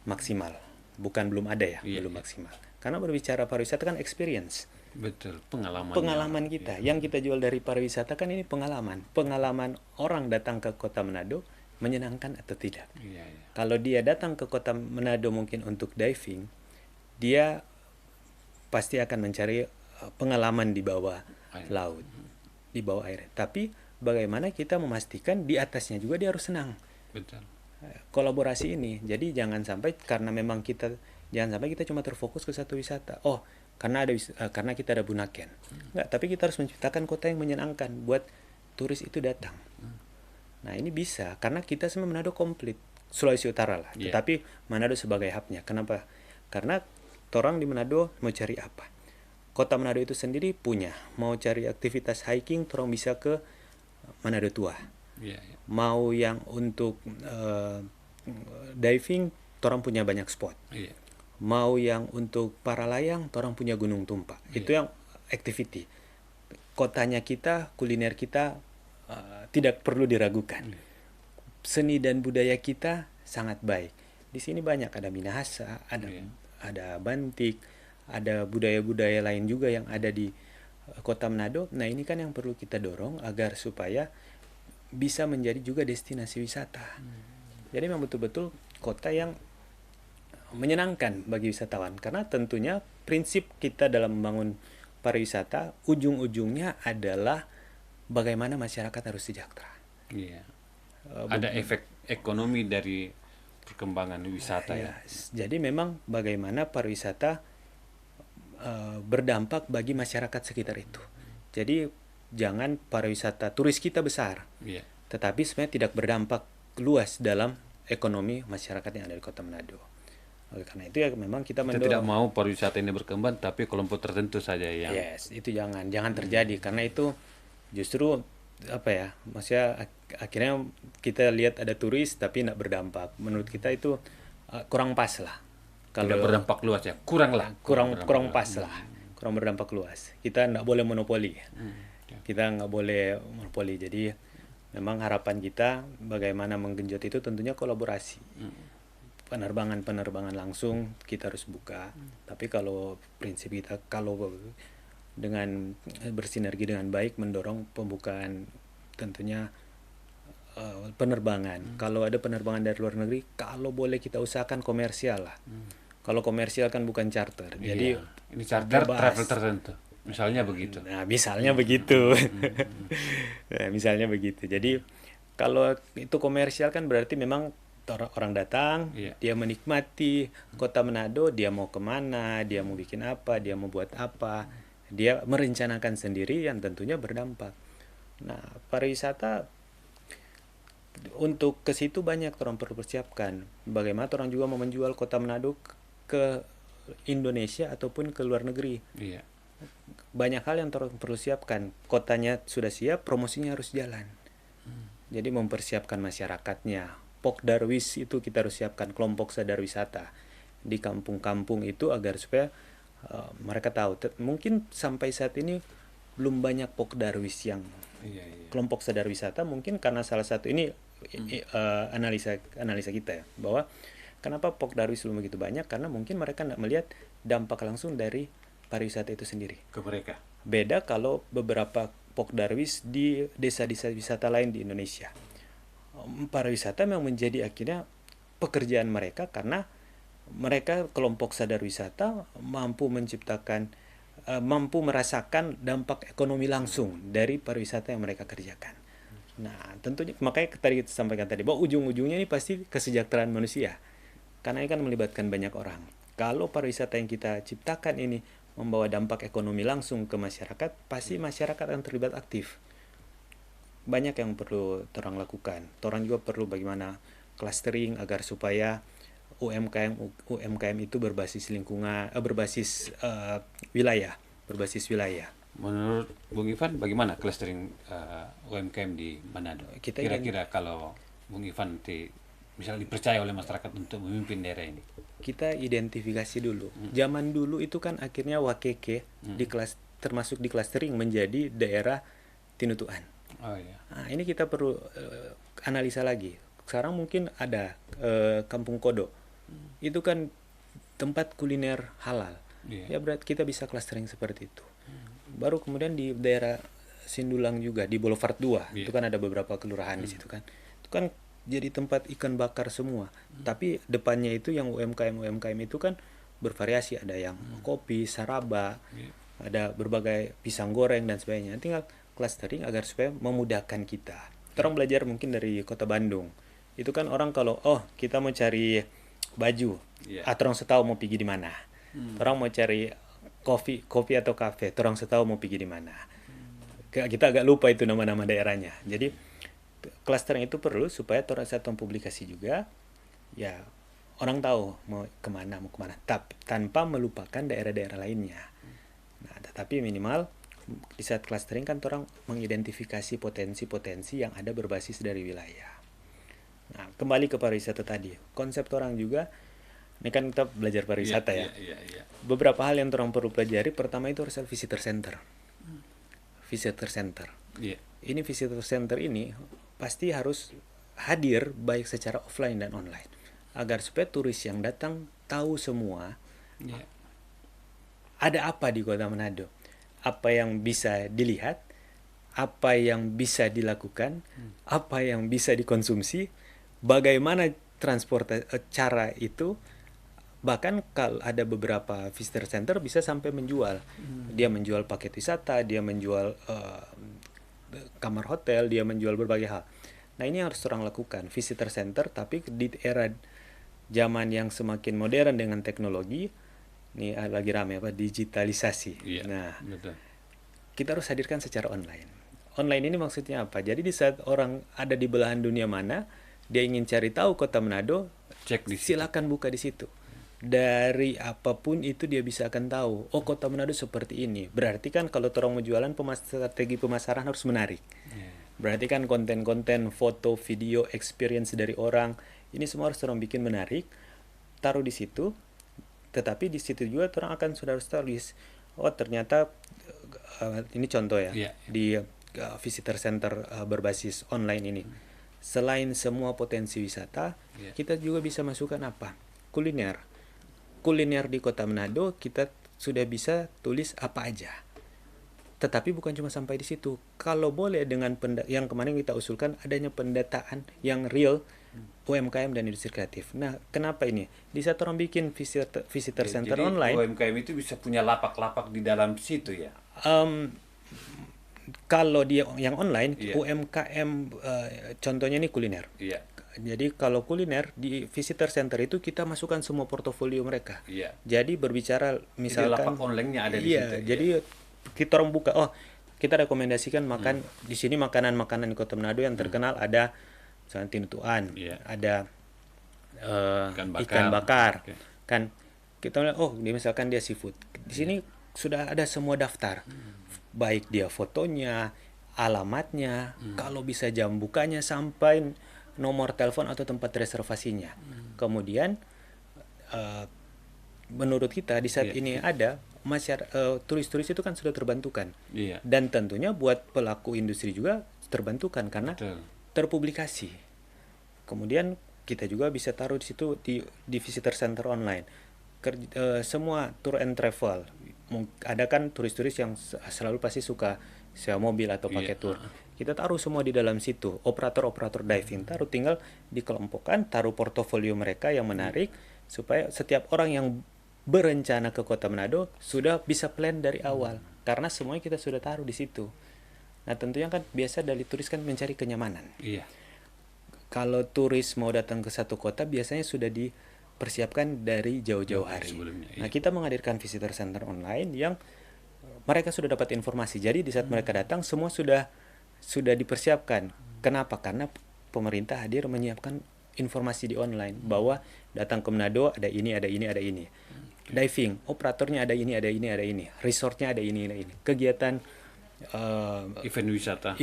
maksimal. Bukan belum ada ya, Iya, belum iya. maksimal. Karena berbicara pariwisata kan experience. Betul, pengalaman. Pengalaman kita yang kita jual dari pariwisata kan ini pengalaman orang datang ke kota Manado menyenangkan atau tidak. Iya, iya. Kalau dia datang ke kota Manado mungkin untuk diving, dia pasti akan mencari pengalaman di bawah Air. laut, di bawah air. Tapi bagaimana kita memastikan di atasnya juga dia harus senang. Betul. Kolaborasi ini, jadi jangan sampai jangan sampai kita cuma terfokus ke satu wisata. Oh, karena kita ada Bunaken. Enggak, tapi kita harus menciptakan kota yang menyenangkan buat turis itu datang. Nah, ini bisa karena kita sebenarnya Manado komplit, Sulawesi Utara lah. Iya. Tetapi Manado sebagai hubnya. Kenapa? Karena orang di Manado mau cari apa? Kota Manado itu sendiri punya. Mau cari aktivitas hiking, orang bisa ke Manado Tua. Iya, iya. Mau yang untuk diving, orang punya banyak spot. Iya. Mau yang untuk para layang, orang punya Gunung Tumpak. Itu yang activity. Kotanya kita, kuliner kita tidak perlu diragukan. Seni dan budaya kita sangat baik. Di sini banyak, ada Minahasa, ada Bantik, ada budaya-budaya lain juga yang ada di kota Manado. Nah, ini kan yang perlu kita dorong agar supaya bisa menjadi juga destinasi wisata. Jadi memang betul-betul kota yang menyenangkan bagi wisatawan, karena tentunya prinsip kita dalam membangun pariwisata ujung-ujungnya adalah bagaimana masyarakat harus sejahtera. Iya. Ada efek ekonomi dari perkembangan wisata ya. Jadi memang bagaimana pariwisata berdampak bagi masyarakat sekitar itu. Jadi jangan pariwisata turis kita besar, Iya. tetapi sebenarnya tidak berdampak luas dalam ekonomi masyarakat yang ada di kota Manado. Oleh karena itu ya memang kita Kita tidak mau pariwisata ini berkembang, tapi kelompok tertentu saja yang itu jangan terjadi, karena itu justru apa ya, maksudnya akhirnya kita lihat ada turis tapi tidak berdampak. Menurut kita itu kurang pas lah. tidak berdampak luas ya. Kurang lah. Kurang pas lah. Kurang berdampak luas. Kita tidak boleh monopoli. Kita nggak boleh monopoli. Jadi memang harapan kita bagaimana menggenjot itu tentunya kolaborasi. Penerbangan langsung kita harus buka. Tapi kalau prinsip kita, kalau dengan bersinergi dengan baik mendorong pembukaan tentunya penerbangan. Kalau ada penerbangan dari luar negeri, kalau boleh kita usahakan komersial lah. Kalau komersial kan bukan charter. Jadi Iya. Ini charter bebas. travel tertentu. Misalnya begitu. Nah, misalnya begitu. Nah, misalnya begitu. Jadi kalau itu komersial kan berarti memang orang datang, Iya. dia menikmati kota Manado, dia mau kemana, dia mau bikin apa, dia mau buat apa, dia merencanakan sendiri yang tentunya berdampak. Nah, pariwisata untuk ke situ banyak orang perlu persiapkan. Bagaimana orang juga mau menjual kota Manado ke Indonesia ataupun ke luar negeri. Iya. Banyak hal yang perlu siapkan. Kotanya sudah siap, promosinya harus jalan. Jadi mempersiapkan masyarakatnya. Pok Darwis itu kita harus siapkan, kelompok sadar wisata di kampung-kampung itu agar supaya mereka tahu. Mungkin sampai saat ini belum banyak Pok Darwis yang Iya, iya. kelompok sadar wisata, mungkin karena salah satu ini analisa kita ya, bahwa kenapa Pok Darwis belum begitu banyak, karena mungkin mereka tidak melihat dampak langsung dari pariwisata itu sendiri. Ke mereka. Beda kalau beberapa Pok Darwis di desa-desa wisata lain di Indonesia. Pariwisata memang menjadi akhirnya pekerjaan mereka karena mereka kelompok sadar wisata mampu menciptakan, mampu merasakan dampak ekonomi langsung dari pariwisata yang mereka kerjakan. Nah, tentunya makanya tadi kita sampaikan tadi bahwa ujung-ujungnya ini pasti kesejahteraan manusia. Karena ini kan melibatkan banyak orang. Kalau pariwisata yang kita ciptakan ini membawa dampak ekonomi langsung ke masyarakat, pasti masyarakat akan terlibat aktif. Banyak yang perlu orang lakukan. Orang juga perlu bagaimana clustering agar supaya UMKM itu berbasis lingkungan, berbasis wilayah, berbasis wilayah. Menurut Bung Ivan, bagaimana clustering UMKM di Manado? Kita Kira-kira kalau Bung Ivan misalnya dipercaya oleh masyarakat untuk memimpin daerah ini. Kita identifikasi dulu. Zaman dulu itu kan akhirnya Wakeke termasuk di clustering menjadi daerah Tinutuan. Oh iya. Nah, ini kita perlu analisa lagi. Sekarang mungkin ada Kampung Kodo. Itu kan tempat kuliner halal. Iya. Ya berarti kita bisa clustering seperti itu. Baru kemudian di daerah Sindulang juga di Boulevard 2. Iya. Itu kan ada beberapa kelurahan di situ kan. Itu kan jadi tempat ikan bakar semua. Tapi depannya itu yang UMKM itu kan bervariasi, ada yang kopi, saraba, ada berbagai pisang goreng dan sebagainya. Tinggal clustering agar supaya memudahkan kita. Orang belajar mungkin dari Kota Bandung. Itu kan orang kalau kita mau cari baju, orang setahu mau pergi di mana. Orang mau cari kopi atau kafe, orang setahu mau pergi di mana. Kita agak lupa itu nama-nama daerahnya. Jadi clustering itu perlu supaya orang satu publikasi juga, ya orang tahu mau kemana, tanpa melupakan daerah-daerah lainnya. Nah, tetapi minimal di saat clustering kan orang mengidentifikasi potensi-potensi yang ada berbasis dari wilayah. Nah, kembali ke pariwisata tadi, konsep orang juga, ini kan kita belajar pariwisata ya. Beberapa hal yang orang perlu pelajari, pertama itu harus visitor center. Visitor center. Ini visitor center ini pasti harus hadir baik secara offline dan online, agar supaya turis yang datang tahu semua ada apa di Kota Manado, apa yang bisa dilihat, apa yang bisa dilakukan, apa yang bisa dikonsumsi, bagaimana cara itu. Bahkan kalau ada beberapa visitor center bisa sampai menjual. Dia menjual paket wisata, dia menjual kamar hotel, dia menjual berbagai hal. Nah, ini harus orang lakukan, visitor center, tapi di era zaman yang semakin modern dengan teknologi, ini lagi ramai digitalisasi. Nah, betul. Kita harus hadirkan secara online. Online ini maksudnya apa? Jadi di saat orang ada di belahan dunia mana, dia ingin cari tahu Kota Manado, silakan buka di situ. Dari apapun itu dia bisa akan tahu, Kota Manado seperti ini. Berarti kan kalau orang mau jualan, strategi pemasaran harus menarik. Berarti kan konten-konten, foto, video, experience dari orang, ini semua harus orang bikin menarik, taruh di situ. Tetapi di situ juga orang akan sudah harus tulis, ternyata ini contoh ya, di visitor center berbasis online ini. Selain semua potensi wisata, kita juga bisa masukkan apa? Kuliner di Kota Manado, kita sudah bisa tulis apa aja. Tetapi bukan cuma sampai di situ. Kalau boleh dengan yang kemarin kita usulkan adanya pendataan yang real UMKM dan industri kreatif. Nah, kenapa ini? Di saat orang bikin visitor center Jadi online, UMKM itu bisa punya lapak-lapak di dalam situ ya. em, kalau dia yang online, Iya. UMKM contohnya ini kuliner. Iya. Jadi kalau kuliner di visitor center itu kita masukkan semua portofolio mereka. Iya. Jadi berbicara Jadi lapak misalkan, online-nya ada di iya, situ. jadi kita orang buka, oh kita rekomendasikan makan di sini makanan-makanan di Kota Manado yang terkenal ada misalnya tinutuan, Iya. ada Ikan ikan bakar, Oke. kan kita lihat oh dia misalkan dia seafood. Di sini sudah ada semua daftar, baik dia fotonya, alamatnya, kalau bisa jam bukanya sampai nomor telepon atau tempat reservasinya. Kemudian menurut kita di saat Iya. ini ada turis-turis itu kan sudah terbantukan. Iya. Dan tentunya buat pelaku industri juga terbantukan karena Betul. terpublikasi. Kemudian kita juga bisa taruh di situ di visitor center online. Semua tour and travel. Ada kan turis-turis yang selalu pasti suka sewa mobil atau pakai tour. Kita taruh semua di dalam situ. Operator-operator diving taruh, tinggal dikelompokkan, taruh portofolio mereka yang menarik supaya setiap orang yang berencana ke Kota Manado sudah bisa plan dari awal karena semuanya kita sudah taruh di situ. Nah, tentunya kan biasa dari turis kan mencari kenyamanan. Iya. Kalau turis mau datang ke satu kota biasanya sudah dipersiapkan dari jauh-jauh hari. sebelumnya, Nah, kita menghadirkan visitor center online yang mereka sudah dapat informasi. Jadi di saat mereka datang semua sudah dipersiapkan. Kenapa? Karena pemerintah hadir menyiapkan informasi di online bahwa datang ke Manado ada ini, ada ini, ada ini. Diving, operatornya ada ini, ada ini, ada ini. Resortnya ada ini, ada ini. Kegiatan Event wisata.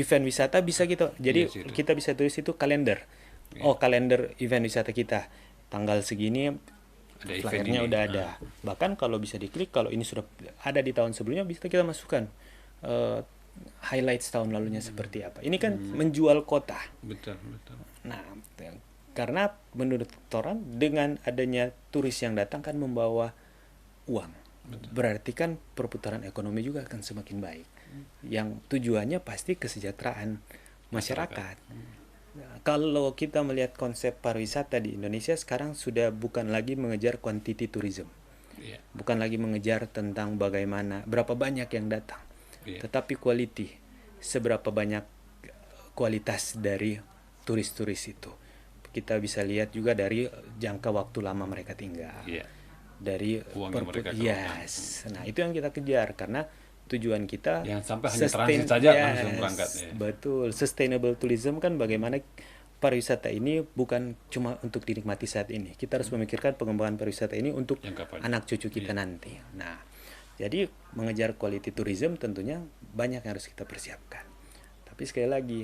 bisa gitu. Jadi Iya, situ. kita bisa tulis itu kalender. Oh, kalender event wisata kita. Tanggal segini Ada event flyernya ini. udah ada. Bahkan kalau bisa diklik, kalau ini sudah ada di tahun sebelumnya bisa kita masukkan highlights tahun lalunya seperti apa. Ini kan menjual kota. Betul, betul. Nah, karena menurut orang dengan adanya turis yang datang kan membawa uang. Berarti kan perputaran ekonomi juga akan semakin baik. Yang tujuannya pasti kesejahteraan masyarakat. Nah, kalau kita melihat konsep pariwisata di Indonesia sekarang sudah bukan lagi mengejar quantity tourism. Iya. Bukan lagi mengejar tentang bagaimana, berapa banyak yang datang. Iya. Tetapi quality, seberapa banyak kualitas dari turis-turis itu. Kita bisa lihat juga dari jangka waktu lama mereka tinggal. Iya. Dari Uang yang mereka yes. Nah, itu yang kita kejar karena tujuan kita Jangan sampai hanya transit saja langsung berangkat, ya. Betul. Sustainable tourism kan bagaimana pariwisata ini bukan cuma untuk dinikmati saat ini. Kita harus memikirkan pengembangan pariwisata ini untuk Jangka panjang. anak cucu kita nanti. Nah, jadi mengejar quality tourism tentunya banyak yang harus kita persiapkan. Tapi sekali lagi,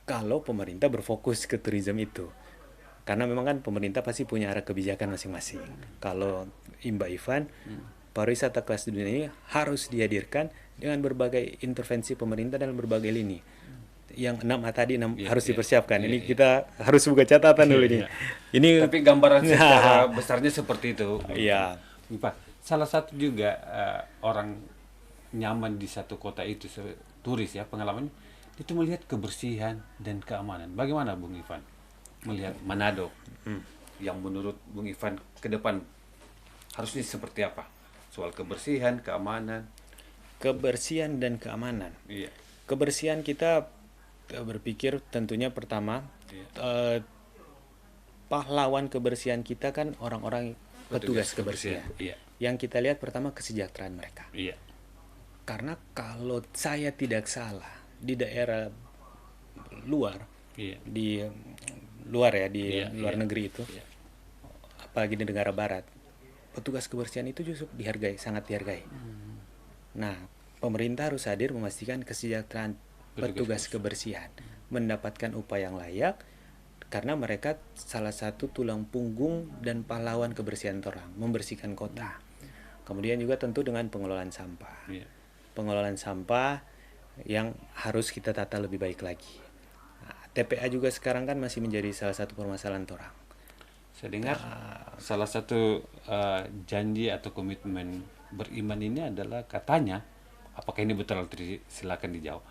kalau pemerintah berfokus ke tourism itu, karena memang kan pemerintah pasti punya arah kebijakan masing-masing. Kalau Mbak Ivan, pariwisata kelas dunia ini harus dihadirkan dengan berbagai intervensi pemerintah dalam berbagai lini. Yang 6 tadi harus dipersiapkan. Ini kita harus buka catatan dulu ini. Ini Tapi gambaran secara besarnya seperti itu. Iya. Pak, salah satu juga orang nyaman di satu kota itu, turis ya, pengalaman itu melihat kebersihan dan keamanan. Bagaimana Bung Ivan melihat Manado yang menurut Bung Ivan ke depan harusnya seperti apa? Soal kebersihan, keamanan. Kebersihan dan keamanan. Iya. Kebersihan kita berpikir tentunya pertama pahlawan kebersihan kita kan orang-orang petugas kebersihan. Iya. Yang kita lihat pertama kesejahteraan mereka. Iya. Karena kalau saya tidak salah di daerah luar, Iya. di luar ya, di Iya, luar iya. negeri itu, Iya. apalagi di negara barat, petugas kebersihan itu justru dihargai, sangat dihargai. Nah, pemerintah harus hadir memastikan kesejahteraan petugas kebersihan, mendapatkan upah yang layak, karena mereka salah satu tulang punggung dan pahlawan kebersihan orang, membersihkan kota. Kemudian juga tentu dengan pengelolaan sampah. Iya. Pengelolaan sampah yang harus kita tata lebih baik lagi. Nah, TPA juga sekarang kan masih menjadi salah satu permasalahan orang. Saya dengar salah satu janji atau komitmen beriman ini adalah katanya Apakah ini betul? Silakan dijawab.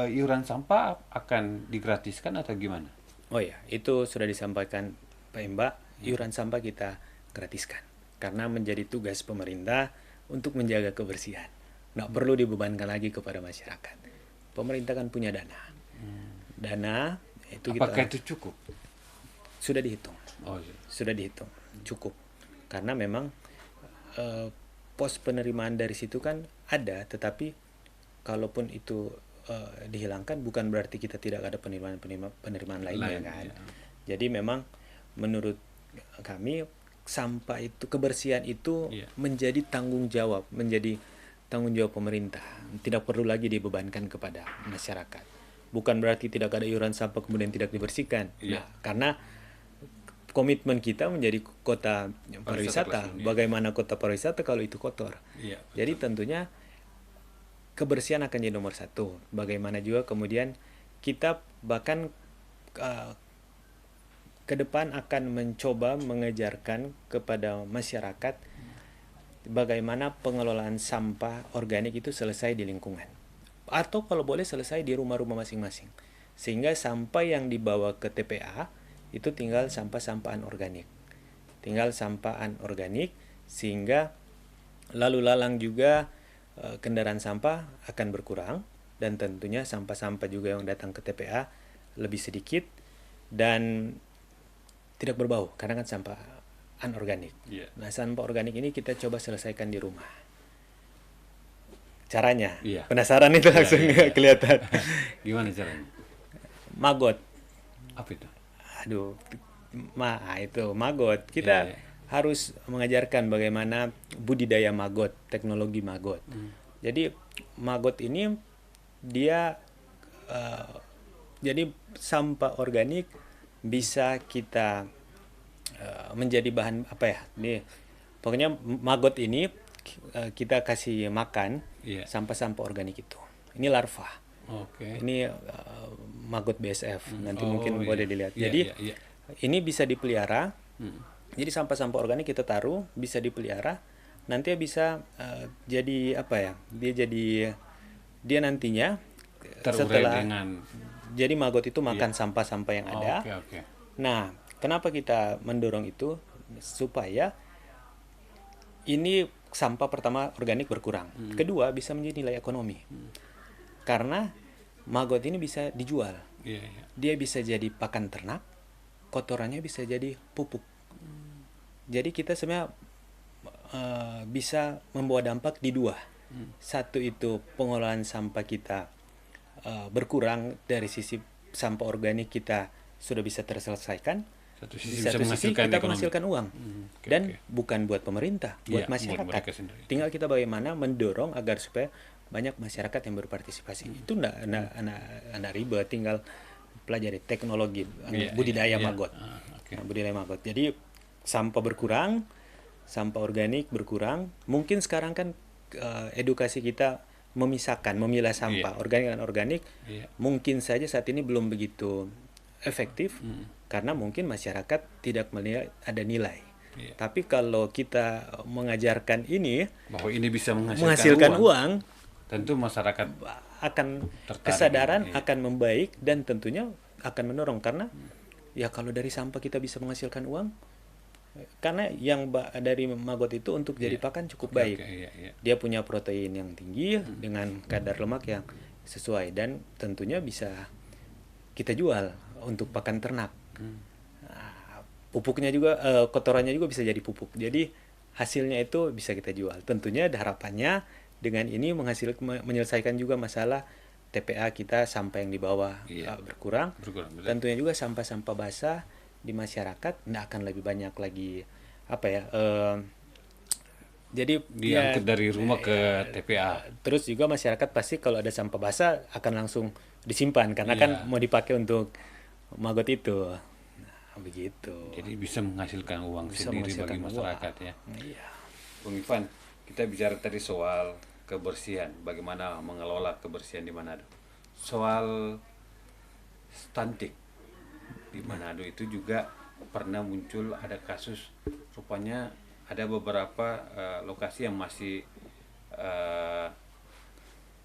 Iuran sampah akan digratiskan atau gimana? Oh ya, itu sudah disampaikan Pak Mbak, iuran sampah kita gratiskan. Karena menjadi tugas pemerintah untuk menjaga kebersihan. Nggak perlu dibebankan lagi kepada masyarakat. Pemerintah kan punya dana. Dana itu Apakah kita itu cukup? sudah dihitung. Oh, iya. Sudah dihitung. Cukup. Karena memang pos penerimaan dari situ kan ada, tetapi kalaupun itu dihilangkan bukan berarti kita tidak ada penerimaan lainnya kan. Ya. Jadi memang menurut kami sampah itu, kebersihan itu Iya. menjadi tanggung jawab pemerintah. Tidak perlu lagi dibebankan kepada masyarakat. Bukan berarti tidak ada iuran sampah kemudian tidak dibersihkan. Iya. Nah, karena komitmen kita menjadi kota pariwisata. kelas dunia. Bagaimana kota pariwisata kalau itu kotor? Iya. Jadi tentunya kebersihan akan jadi nomor satu. Bagaimana juga kemudian kita bahkan ke depan akan mencoba mengejarkan kepada masyarakat bagaimana pengelolaan sampah organik itu selesai di lingkungan. Atau kalau boleh selesai di rumah-rumah masing-masing. Sehingga sampah yang dibawa ke TPA itu tinggal sampah-sampahan organik. Tinggal sampahan organik sehingga lalu lalang juga kendaraan sampah akan berkurang dan tentunya sampah-sampah juga yang datang ke TPA lebih sedikit dan tidak berbau karena kan sampah anorganik. Iya. Nah, sampah organik ini kita coba selesaikan di rumah. Caranya, Iya. penasaran itu langsung iya. kelihatan. Gimana caranya? Magot, Apa itu? aduh, itu magot. Kita Iya. harus mengajarkan bagaimana budidaya magot, teknologi magot. Jadi magot ini dia jadi sampah organik bisa kita menjadi bahan apa ya? Ini pokoknya magot ini kita kasih makan Iya. sampah-sampah organik itu. Ini larva. Oke. Ini magot BSF. Nanti Oh, mungkin iya. boleh dilihat. Iya, Jadi iya, iya. ini bisa dipelihara. Jadi sampah-sampah organik kita taruh, bisa dipelihara. Nanti bisa jadi apa ya? Dia nantinya Terurai setelah dengan jadi magot itu makan sampah-sampah yang ada. Oke. Nah, kenapa kita mendorong itu supaya ini sampah pertama organik berkurang. Kedua bisa menjadi nilai ekonomi. Karena magot ini bisa dijual. Iya, iya. Dia bisa jadi pakan ternak, kotorannya bisa jadi pupuk. Jadi kita sebenarnya bisa membawa dampak di dua. Satu itu pengelolaan sampah kita berkurang dari sisi sampah organik kita sudah bisa terselesaikan. Satu Di sisi satu bisa sisi menghasilkan kita ekonomi. menghasilkan uang. Oke, Dan oke. bukan buat pemerintah, buat Iya, buat masyarakat. mereka sendiri. Tinggal kita bagaimana mendorong agar supaya banyak masyarakat yang berpartisipasi. Itu enggak ribet, tinggal pelajari teknologi Iya, budidaya iya. magot. Oke. Nah, budidaya magot. Jadi sampah berkurang, sampah organik berkurang. Mungkin sekarang kan edukasi kita memilah sampah organik dan organik. Iya. Mungkin saja saat ini belum begitu efektif karena mungkin masyarakat tidak melihat ada nilai. Iya. Tapi kalau kita mengajarkan ini Bahwa ini bisa menghasilkan uang, tentu masyarakat akan tertarik, kesadaran iya. akan membaik dan tentunya akan mendorong karena ya kalau dari sampah kita bisa menghasilkan uang karena yang dari magot itu untuk jadi pakan cukup baik. Oke, iya. Dia punya protein yang tinggi dengan kadar lemak yang sesuai dan tentunya bisa kita jual untuk pakan ternak. Nah, pupuknya juga kotorannya juga bisa jadi pupuk. Jadi hasilnya itu bisa kita jual. Tentunya harapannya dengan ini menyelesaikan juga masalah TPA kita sampah yang di bawah berkurang. Betul. Tentunya juga sampah-sampah basah di masyarakat tidak akan lebih banyak lagi apa ya jadi Diangkut dari rumah ke TPA. terus juga masyarakat pasti kalau ada sampah basah akan langsung disimpan karena kan mau dipakai untuk magot itu. Nah, begitu. Jadi bisa menghasilkan uang Bisa sendiri menghasilkan bagi masyarakat ya. Iya. Bung Ivan, kita bicara tadi soal kebersihan, bagaimana mengelola kebersihan di Manado. Soal stunting di Manado itu juga pernah muncul ada kasus, rupanya ada beberapa lokasi yang masih eh,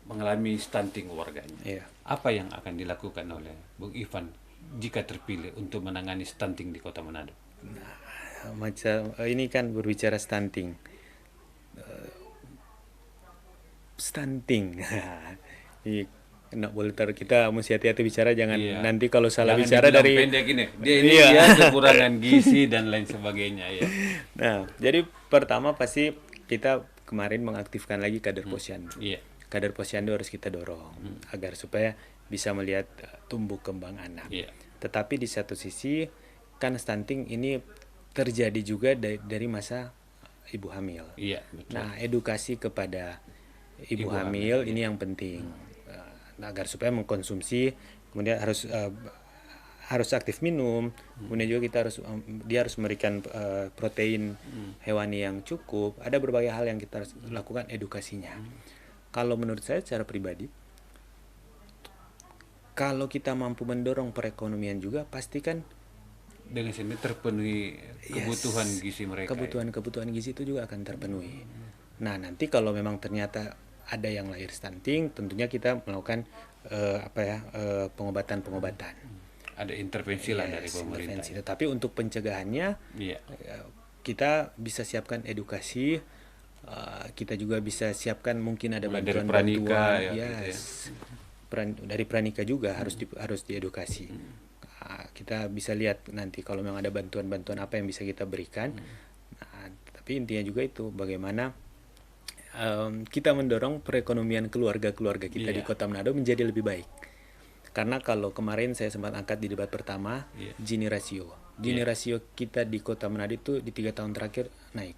mengalami stunting warganya. Iya. Apa yang akan dilakukan oleh Bung Ivan jika terpilih untuk menangani stunting di Kota Manado? Macam ini kan berbicara stunting. Stunting. Nggak boleh kita mesti hati-hati bicara, jangan Iya. nanti kalau salah Jangan bicara dibilang dari pendek ini. Dia ini Iya. dia kekurangan gizi dan lain sebagainya ya. Nah, jadi pertama pasti kita kemarin mengaktifkan lagi kader posyandu. Iya. Kader posyandu harus kita dorong agar supaya bisa melihat tumbuh kembang anak. Iya. Tetapi di satu sisi kan stunting ini terjadi juga dari masa ibu hamil. Iya, betul. Nah, edukasi kepada ibu hamil ini yang penting. Agar supaya mengkonsumsi, kemudian harus aktif minum, kemudian juga kita dia harus memberikan protein hewani yang cukup. Ada berbagai hal yang kita harus lakukan edukasinya. Kalau menurut saya secara pribadi, kalau kita mampu mendorong perekonomian juga, pastikan Dengan sini terpenuhi kebutuhan gizi mereka. kebutuhan gizi itu juga akan terpenuhi. Nah, nanti kalau memang ternyata ada yang lahir stunting, tentunya kita melakukan pengobatan. Ada intervensi lah dari pemerintah. Intervensi. Tetapi untuk pencegahannya, Iya. kita bisa siapkan edukasi, kita juga bisa siapkan mungkin ada Mulai dari bantuan-bantuan, Pranika, ya, gitu ya. Dari Pranika juga harus diedukasi. Kita bisa lihat nanti kalau memang ada bantuan-bantuan apa yang bisa kita berikan. Nah, tapi intinya juga itu bagaimana kita mendorong perekonomian keluarga-keluarga kita di Kota Manado menjadi lebih baik. Karena kalau kemarin saya sempat angkat di debat pertama, Gini rasio. Gini rasio kita di Kota Manado itu di 3 tahun terakhir naik.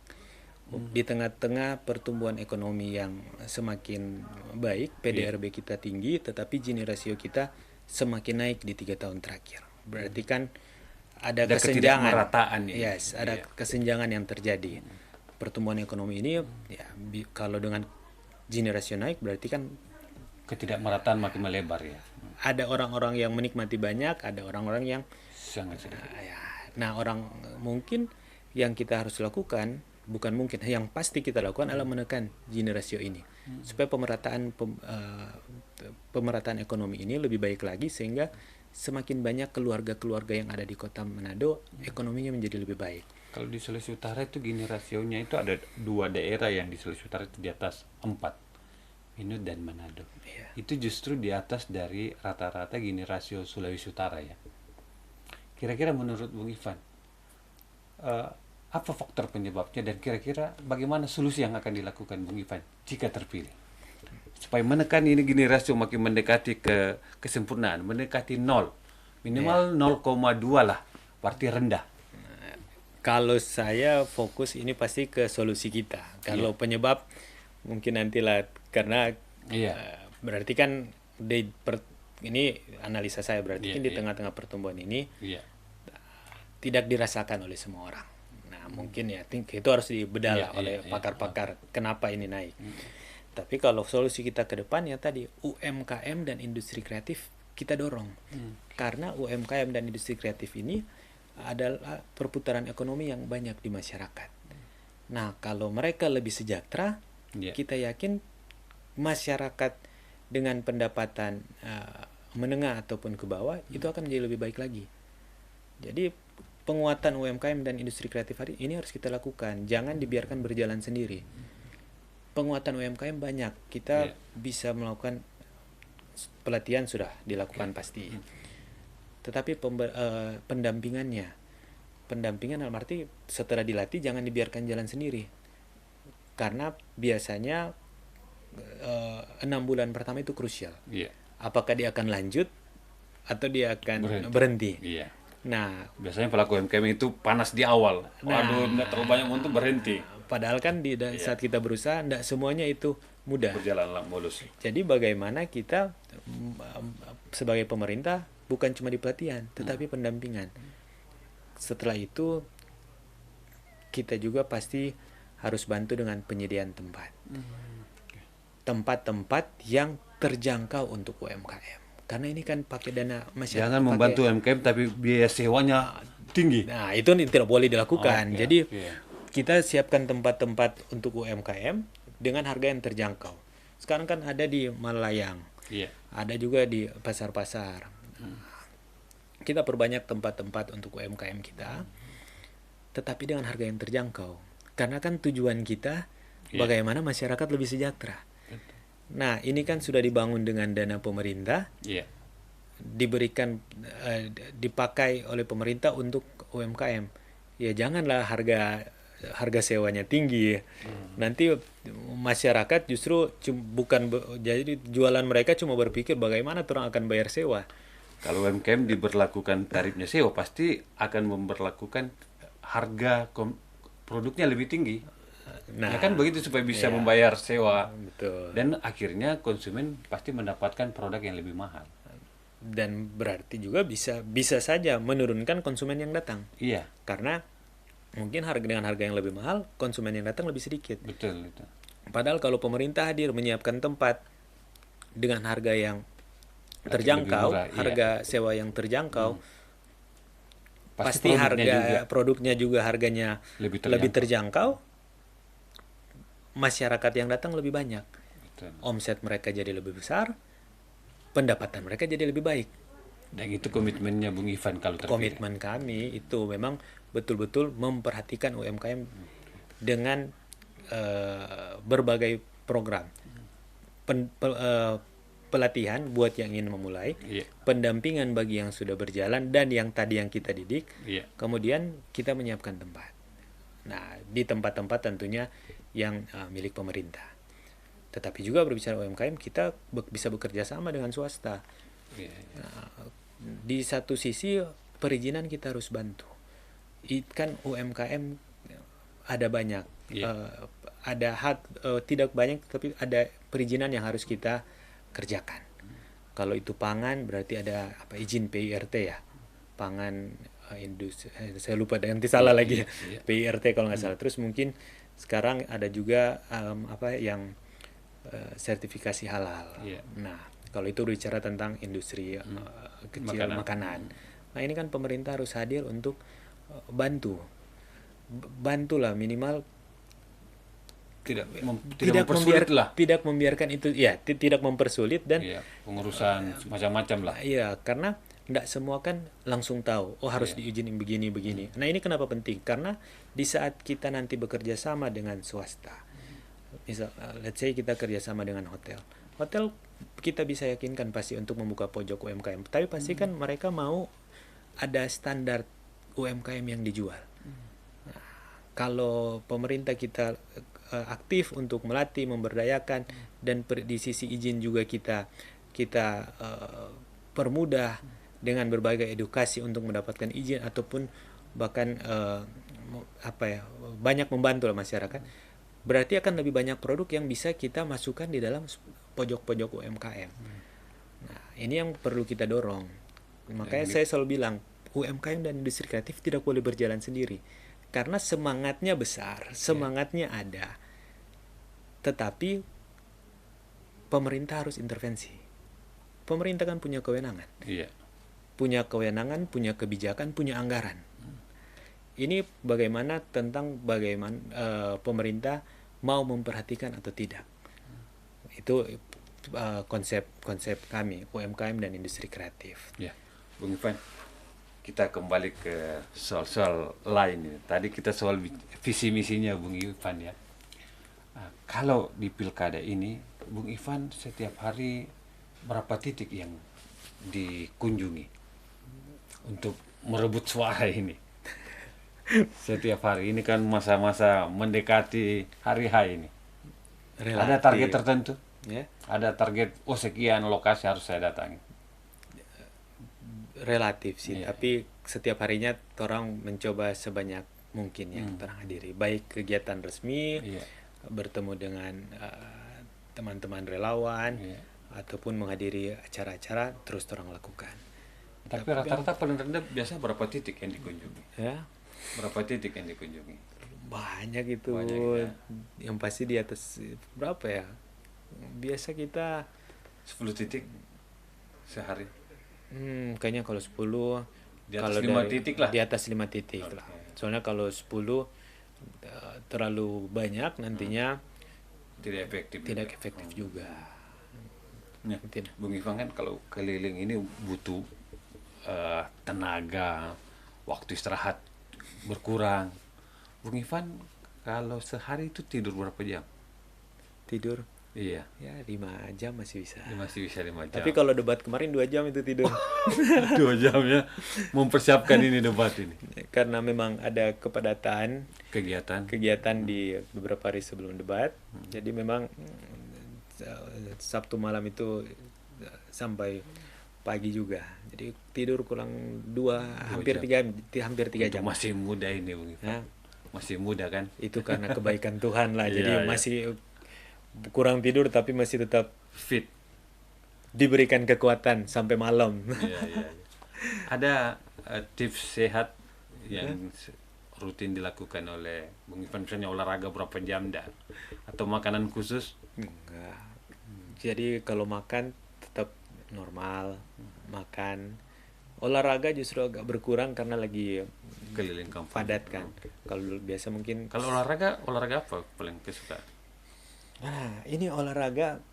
Di tengah-tengah pertumbuhan ekonomi yang semakin baik, PDRB kita tinggi, tetapi Gini rasio kita semakin naik di 3 tahun terakhir. Berarti kan ada kesenjangan. Ketidakmerataan ini. Yes, ada kesenjangan yang terjadi. Pertumbuhan ekonomi ini ya kalau dengan Gini rasio naik berarti kan Ketidakmerataan makin melebar ya. ada orang-orang yang menikmati banyak, ada orang-orang yang Sangat sedikit. nah orang mungkin yang kita harus lakukan, bukan mungkin, yang pasti kita lakukan adalah menekan Gini rasio ini supaya pemerataan ekonomi ini lebih baik lagi, sehingga semakin banyak keluarga-keluarga yang ada di Kota Manado ekonominya menjadi lebih baik. Kalau di Sulawesi Utara itu Gini rasionya itu ada 2 daerah yang di Sulawesi Utara itu di atas 4, Minus dan Manado. Itu justru di atas dari rata-rata Gini rasio Sulawesi Utara ya. Kira-kira menurut Bung Ivan, apa faktor penyebabnya dan kira-kira bagaimana solusi yang akan dilakukan Bung Ivan jika terpilih? Supaya menekan ini Gini rasio makin mendekati ke kesempurnaan, mendekati 0. Minimal 0,2 lah, berarti rendah. Kalau saya fokus ini pasti ke solusi kita. Kalau penyebab mungkin nantilah, karena berarti kan ini analisa saya, berarti kan di tengah-tengah pertumbuhan ini tidak dirasakan oleh semua orang. Nah, mungkin itu harus dibedah oleh pakar-pakar kenapa ini naik. Tapi kalau solusi kita ke depan ya tadi UMKM dan industri kreatif kita dorong. Karena UMKM dan industri kreatif ini adalah perputaran ekonomi yang banyak di masyarakat. Nah, kalau mereka lebih sejahtera, kita yakin masyarakat dengan pendapatan menengah ataupun ke bawah itu akan menjadi lebih baik lagi. Jadi penguatan UMKM dan industri kreatif ini harus kita lakukan. Jangan dibiarkan berjalan sendiri. Penguatan UMKM banyak. Kita bisa melakukan pelatihan, sudah dilakukan pasti. Tetapi pendampingan dalam arti setelah dilatih jangan dibiarkan jalan sendiri, karena biasanya 6 bulan pertama itu krusial. Apakah dia akan lanjut atau dia akan berhenti. Nah, biasanya pelaku UMKM itu panas di awal. Waduh, nggak terlalu banyak untuk berhenti. Padahal kan saat kita berusaha, tidak semuanya itu mudah. Berjalanlah mulus. Jadi bagaimana kita sebagai pemerintah bukan cuma di pelatihan, tetapi pendampingan. Setelah itu kita juga pasti harus bantu dengan penyediaan tempat. Tempat-tempat yang terjangkau untuk UMKM. Karena ini kan pakai dana masyarakat. Jangan membantu UMKM tapi biaya sewanya tinggi. Nah, itu tidak boleh dilakukan. Jadi kita siapkan tempat-tempat untuk UMKM, dengan harga yang terjangkau. Sekarang kan ada di Malayang, Iya. ada juga di pasar-pasar. Kita perbanyak tempat-tempat untuk UMKM kita, tetapi dengan harga yang terjangkau. Karena kan tujuan kita Iya. bagaimana masyarakat lebih sejahtera. Nah, ini kan sudah dibangun dengan dana pemerintah, Iya. diberikan dipakai oleh pemerintah untuk UMKM. Ya janganlah harga sewanya tinggi. Nanti masyarakat justru jadi jualan mereka cuma berpikir bagaimana orang akan bayar sewa. Kalau UMKM diberlakukan tarifnya sewa, pasti akan memberlakukan harga produknya lebih tinggi. Nah, Ya kan begitu supaya bisa iya. membayar sewa. Betul. Dan akhirnya konsumen pasti mendapatkan produk yang lebih mahal. Dan berarti juga bisa saja menurunkan konsumen yang datang. Iya, Karena mungkin dengan harga yang lebih mahal, konsumen yang datang lebih sedikit. betul itu. Padahal kalau pemerintah hadir menyiapkan tempat dengan harga yang Relatif terjangkau, lebih murah, iya. harga sewa yang terjangkau, pasti produknya harga juga produknya juga harganya lebih lebih terjangkau. terjangkau, masyarakat yang datang lebih banyak, Betul. omset mereka jadi lebih besar, pendapatan mereka jadi lebih baik. Dan itu komitmennya Bung Ivan kalau terpilih. Komitmen kami itu memang betul-betul memperhatikan UMKM dengan berbagai program. Pelatihan buat yang ingin memulai, Iya. pendampingan bagi yang sudah berjalan dan yang tadi yang kita didik, Iya. kemudian kita menyiapkan tempat. Nah, di tempat-tempat tentunya yang milik pemerintah. Tetapi juga berbicara UMKM, kita bisa bekerja sama dengan swasta. Iya. Di satu sisi perizinan kita harus bantu. Kan UMKM ada banyak, ada tidak banyak, tapi ada perizinan yang harus kita kerjakan. Kalau itu pangan berarti ada izin PIRT ya, pangan industri, saya lupa nanti salah lagi ya, PIRT kalau nggak salah. Terus mungkin sekarang ada juga yang sertifikasi halal. Iya. Nah, kalau itu bicara tentang industri kecil makanan. Nah, ini kan pemerintah harus hadir untuk bantulah minimal tidak membiarkan itu ya, tidak mempersulit dan pengurusan macam-macam lah. Iya, karena tidak semua kan langsung tahu harus diizinin begini. Nah, ini kenapa penting? Karena di saat kita nanti bekerja sama dengan swasta, misal let's say kita kerja sama dengan hotel kita bisa yakinkan pasti untuk membuka pojok UMKM, tapi pasti kan mereka mau ada standar UMKM yang dijual. Nah, kalau pemerintah kita aktif untuk melatih, memberdayakan, dan di sisi izin juga kita permudah dengan berbagai edukasi untuk mendapatkan izin ataupun bahkan banyak membantu masyarakat, berarti akan lebih banyak produk yang bisa kita masukkan di dalam pojok-pojok UMKM. Nah, ini yang perlu kita dorong. Makanya saya selalu bilang UMKM dan industri kreatif tidak boleh berjalan sendiri. Karena semangatnya besar, semangatnya ada. Tetapi pemerintah harus intervensi. Pemerintah kan punya kewenangan. Iya. Punya kewenangan, punya kebijakan, punya anggaran. Ini bagaimana pemerintah mau memperhatikan atau tidak. Itu konsep kami UMKM dan industri kreatif. Ya, Bung Ivan, kita kembali ke soal-soal lain ini. Tadi kita soal visi misinya Bung Ivan ya. Kalau di pilkada ini, Bung Ivan setiap hari berapa titik yang dikunjungi untuk merebut suara ini? Setiap hari ini kan masa-masa mendekati hari H ini. Ada target tertentu? Ya. Ada target, sekian lokasi harus saya datangi. Relatif sih, tapi setiap harinya orang mencoba sebanyak mungkin yang orang hadiri, baik kegiatan resmi, bertemu dengan teman-teman relawan, ataupun menghadiri acara-acara terus orang lakukan. Tapi rata-rata paling rendah biasa berapa titik yang dikunjungi? Ya. Berapa titik yang dikunjungi? Banyak itu. Yang pasti di atas berapa ya? Biasa kita 10 titik sehari. Kayaknya kalau 10 di atas 5 titik lah. Di atas 5 titik lah. Soalnya kalau 10 terlalu banyak nantinya tidak efektif. tidak efektif juga. Ya. Tidak. Bung Ivan kan kalau keliling ini butuh tenaga, waktu istirahat berkurang. Bung Ivan kalau sehari itu tidur berapa jam? Tidur Iya, ya 5 jam masih bisa. masih bisa 5 jam. Tapi kalau debat kemarin 2 jam itu tidur. 2 jam ya mempersiapkan ini debat ini. Karena memang ada kepadatan Kegiatan. di beberapa hari sebelum debat. Jadi memang Sabtu malam itu sampai pagi juga. Jadi tidur kurang 2 hampir 3 jam. Masih muda ini Bung Ivan. Ya, Masih muda kan? itu karena kebaikan Tuhan lah. Jadi Iya, iya. masih kurang tidur tapi masih tetap Fit. diberikan kekuatan sampai malam. Iya, iya, iya. Ada tips sehat yang rutin dilakukan oleh Bung Ivan, misalnya olahraga berapa jam dah atau makanan khusus? Enggak. Jadi kalau makan tetap normal, makan. Olahraga justru agak berkurang karena lagi Keliling kampung. padat kan. Kalau dulu biasa mungkin. Kalau olahraga apa paling kesukaan? Nah, ini olahraga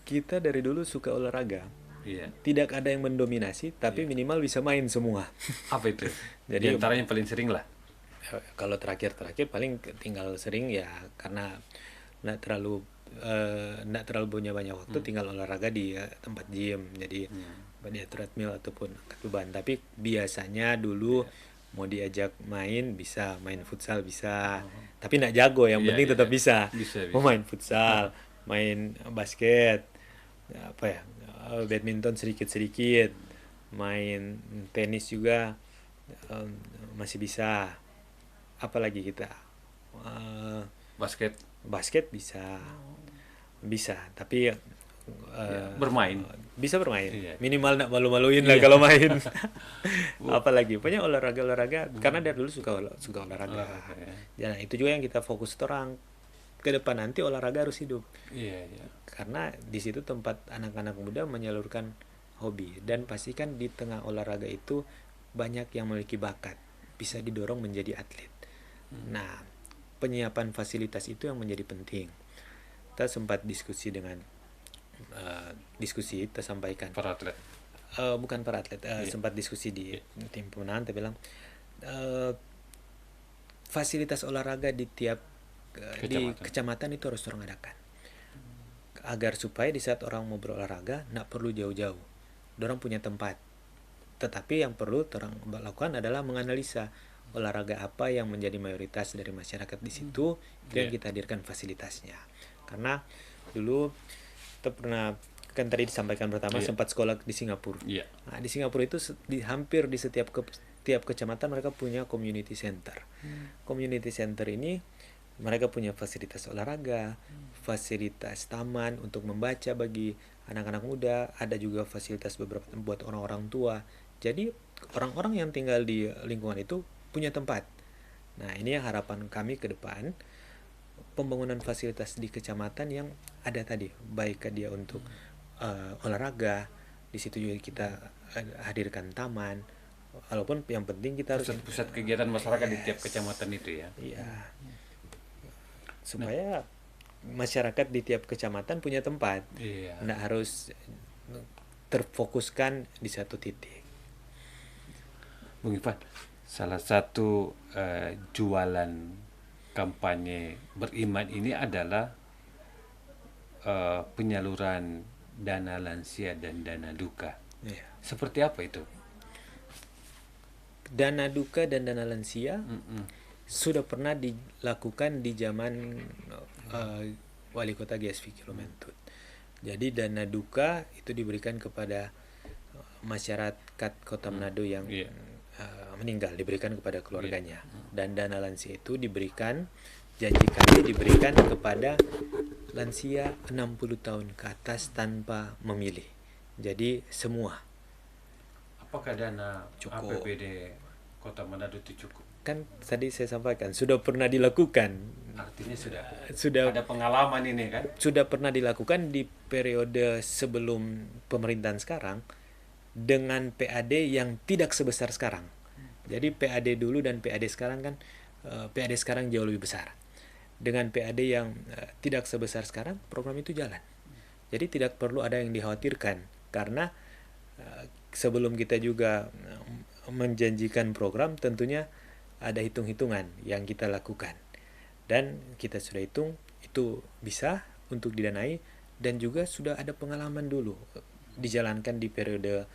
kita dari dulu suka olahraga. Iya. Tidak ada yang mendominasi, tapi minimal bisa main semua. Apa itu? Jadi- Di antaranya yang paling sering lah. Kalau terakhir paling tinggal sering ya karena nggak terlalu punya banyak waktu, tinggal olahraga di tempat gym. Jadi di treadmill ataupun angkat beban. Tapi biasanya dulu mau diajak main bisa, main futsal bisa. Tapi nggak jago, yang Iya, penting iya, tetap iya. bisa. Bisa. Mau main futsal, main basket, apa ya, badminton sedikit-sedikit, main tenis juga masih bisa. Apalagi kita Basket. basket bisa, tapi Bermain. bisa bermain. Iya. Minimal nak malu-maluin lah kalau main. Apalagi punya olahraga karena dari dulu suka olahraga. Ya, itu juga yang kita fokus orang ke depan, nanti olahraga harus hidup. Iya, iya. Karena di situ tempat anak-anak muda menyalurkan hobi, dan pastikan di tengah olahraga itu banyak yang memiliki bakat, bisa didorong menjadi atlet. Nah, penyiapan fasilitas itu yang menjadi penting. Kita sempat diskusi dengan kita sampaikan Para atlet. bukan para atlet, sempat diskusi di tim pemenangan, kita bilang fasilitas olahraga di tiap di kecamatan itu harus orang adakan, agar supaya di saat orang mau berolahraga nggak perlu jauh-jauh, orang punya tempat. Tetapi yang perlu orang lakukan adalah menganalisa olahraga apa yang menjadi mayoritas dari masyarakat di situ, dan kita hadirkan fasilitasnya. Karena dulu kita pernah, kan tadi disampaikan pertama sempat sekolah di Singapura. Iya. Nah, di Singapura itu hampir di setiap kecamatan mereka punya community center. Community center ini mereka punya fasilitas olahraga, fasilitas taman untuk membaca bagi anak-anak muda, ada juga fasilitas beberapa buat orang-orang tua. Jadi orang-orang yang tinggal di lingkungan itu punya tempat. Nah, ini yang harapan kami ke depan, pembangunan fasilitas di kecamatan yang ada tadi, baik dia untuk olahraga, di situ juga kita hadirkan taman. Walaupun yang penting kita harus Pusat kegiatan masyarakat di tiap kecamatan itu ya. Iya. Supaya masyarakat di tiap kecamatan punya tempat. Iya. Nggak harus terfokuskan di satu titik. Bung Ivan, salah satu jualan kampanye beriman ini adalah penyaluran dana lansia dan dana duka. Iya. Seperti apa itu? Dana duka dan dana lansia sudah pernah dilakukan di zaman Wali Kota GSV Kilomentut. Jadi dana duka itu diberikan kepada masyarakat Kota Manado yang meninggal, diberikan kepada keluarganya. Dan dana lansia itu diberikan, janji kami diberikan kepada lansia 60 tahun ke atas tanpa memilih. Jadi semua. Apakah dana Cukup. APBD Kota Manado itu cukup? Kan tadi saya sampaikan sudah pernah dilakukan. Artinya Sudah ada pengalaman ini kan? sudah pernah dilakukan di periode sebelum pemerintahan sekarang dengan PAD yang tidak sebesar sekarang. Jadi PAD dulu dan PAD sekarang kan PAD sekarang jauh lebih besar. dengan PAD yang tidak sebesar sekarang, program itu jalan. Jadi tidak perlu ada yang dikhawatirkan, karena sebelum kita juga menjanjikan program, tentunya ada hitung-hitungan yang kita lakukan. Dan kita sudah hitung itu bisa untuk didanai, dan juga sudah ada pengalaman dulu dijalankan di periode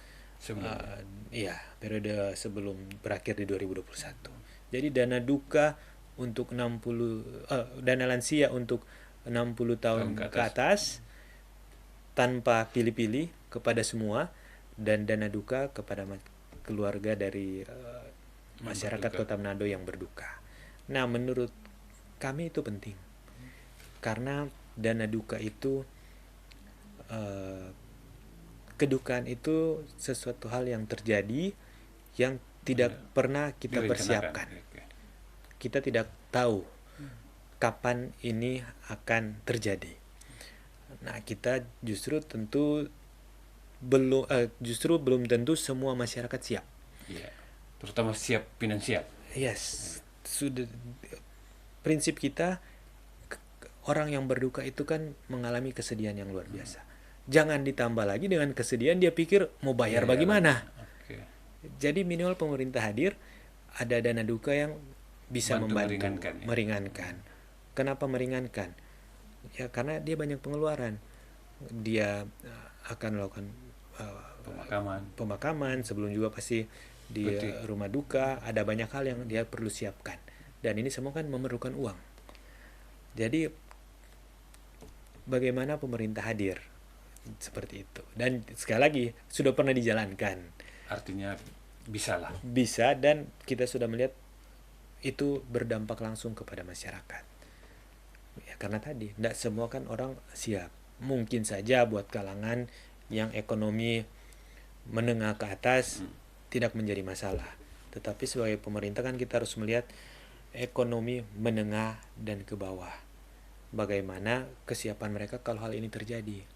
periode sebelum berakhir di 2021. Jadi dana duka untuk 60 dana lansia untuk 60 tahun ke atas tanpa pilih-pilih kepada semua, dan dana duka kepada keluarga dari masyarakat Kota Manado yang berduka. Nah, menurut kami itu penting, karena dana duka itu kedukaan itu sesuatu hal yang terjadi yang tidak pernah kita persiapkan. Kita tidak tahu kapan ini akan terjadi. Nah, kita justru belum tentu semua masyarakat siap. Ya, terutama siap finansial. Yes, sudah prinsip kita, orang yang berduka itu kan mengalami kesedihan yang luar biasa. Jangan ditambah lagi dengan kesedihan, dia pikir mau bayar bagaimana. Jadi minimal pemerintah hadir, ada dana duka yang bisa membantu meringankan. Kenapa meringankan? Ya karena dia banyak pengeluaran. Dia akan melakukan pemakaman, sebelum juga pasti di rumah duka, ada banyak hal yang dia perlu siapkan. Dan ini semua kan memerlukan uang. Jadi bagaimana pemerintah hadir seperti itu, dan sekali lagi sudah pernah dijalankan, artinya bisa lah, bisa, dan kita sudah melihat itu berdampak langsung kepada masyarakat. Ya karena tadi tidak semua kan orang siap. Mungkin saja buat kalangan yang ekonomi menengah ke atas tidak menjadi masalah, tetapi sebagai pemerintah kan kita harus melihat ekonomi menengah dan ke bawah, bagaimana kesiapan mereka kalau hal ini terjadi.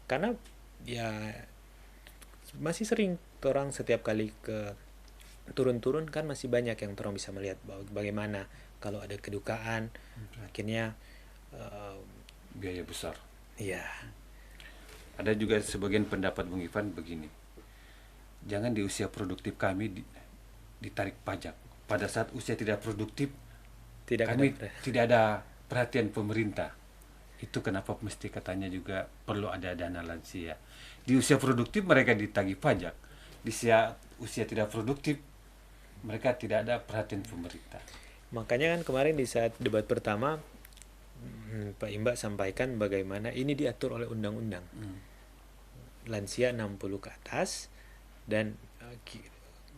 Karena ya masih sering orang setiap kali ke turun-turun kan masih banyak yang orang bisa melihat bagaimana kalau ada kedukaan, akhirnya biaya besar. Iya. Ada juga sebagian pendapat Bung Ivan begini, jangan di usia produktif kami ditarik pajak. Pada saat usia tidak produktif, kami tidak ada perhatian pemerintah. Itu kenapa mesti katanya juga perlu ada dana lansia. Di usia produktif mereka ditagih pajak, di usia tidak produktif mereka tidak ada perhatian pemerintah. Makanya kan kemarin di saat debat pertama Pak Imba sampaikan bagaimana ini diatur oleh undang-undang. Lansia 60 ke atas, dan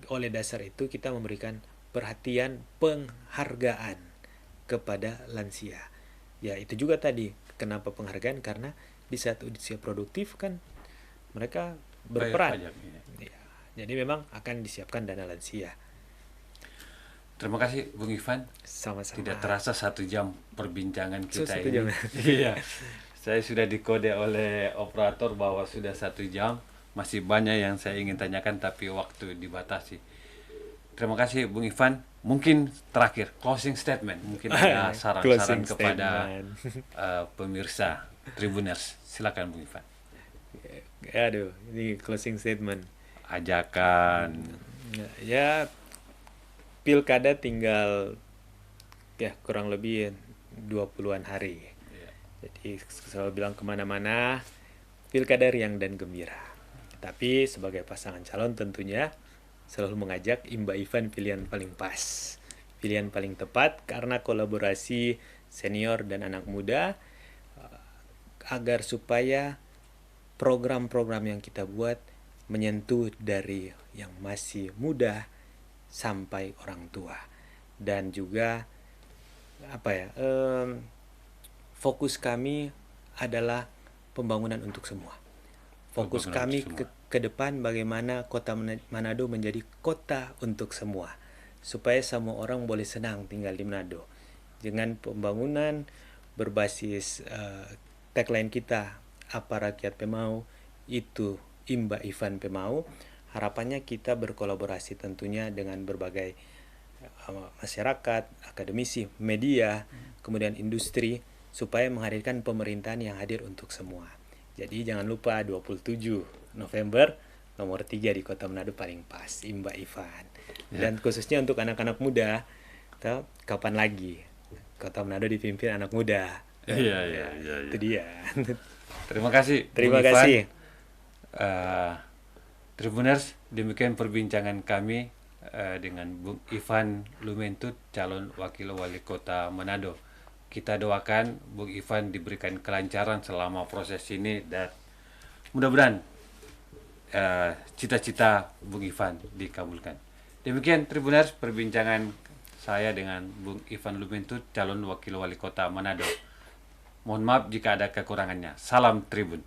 oleh dasar itu kita memberikan perhatian penghargaan kepada lansia. Ya itu juga tadi, kenapa penghargaan? Karena di saat usia produktif kan mereka berperan. Ya, jadi memang akan disiapkan dana lansia. Terima kasih Bung Ivan. Sama-sama. Tidak terasa 1 jam perbincangan kita ini. Iya. Saya sudah dikode oleh operator bahwa sudah 1 jam. Masih banyak yang saya ingin tanyakan tapi waktu dibatasi. Terima kasih Bung Ivan. Mungkin terakhir closing statement. Mungkin ada saran-saran kepada pemirsa Tribuners. Silakan Bung Ivan. Aduh, ini closing statement. Ajakan. Ya, pilkada tinggal ya kurang lebih 20-an hari. Jadi selalu bilang kemana-mana pilkada riang dan gembira. Tapi sebagai pasangan calon tentunya selalu mengajak Imba Ivan pilihan paling pas, pilihan paling tepat, karena kolaborasi senior dan anak muda, agar supaya program-program yang kita buat menyentuh dari yang masih muda sampai orang tua. Dan juga fokus kami adalah pembangunan untuk semua. Fokus kami ke depan bagaimana Kota Manado menjadi kota untuk semua, supaya semua orang boleh senang tinggal di Manado. Dengan pembangunan berbasis tagline kita, apa rakyat Pemau itu Imba Ivan Pemau. Harapannya kita berkolaborasi tentunya dengan berbagai masyarakat, akademisi, media, kemudian industri, supaya menghadirkan pemerintahan yang hadir untuk semua. Jadi jangan lupa 27 November nomor 3 di Kota Manado paling pas, Mbak Ivan. Dan khususnya untuk anak-anak muda, kapan lagi Kota Manado dipimpin anak muda? Iya. Itu dia. Terima kasih, Terima Bung Ivan. kasih. Tribuners, demikian perbincangan kami dengan Bung Ivan Lumentut, calon wakil wali kota Manado. Kita doakan Bung Ivan diberikan kelancaran selama proses ini dan mudah-mudahan cita-cita Bung Ivan dikabulkan. Demikian Tribuners perbincangan saya dengan Bung Ivan Lumentut, calon wakil wali kota Manado. Mohon maaf jika ada kekurangannya. Salam Tribun.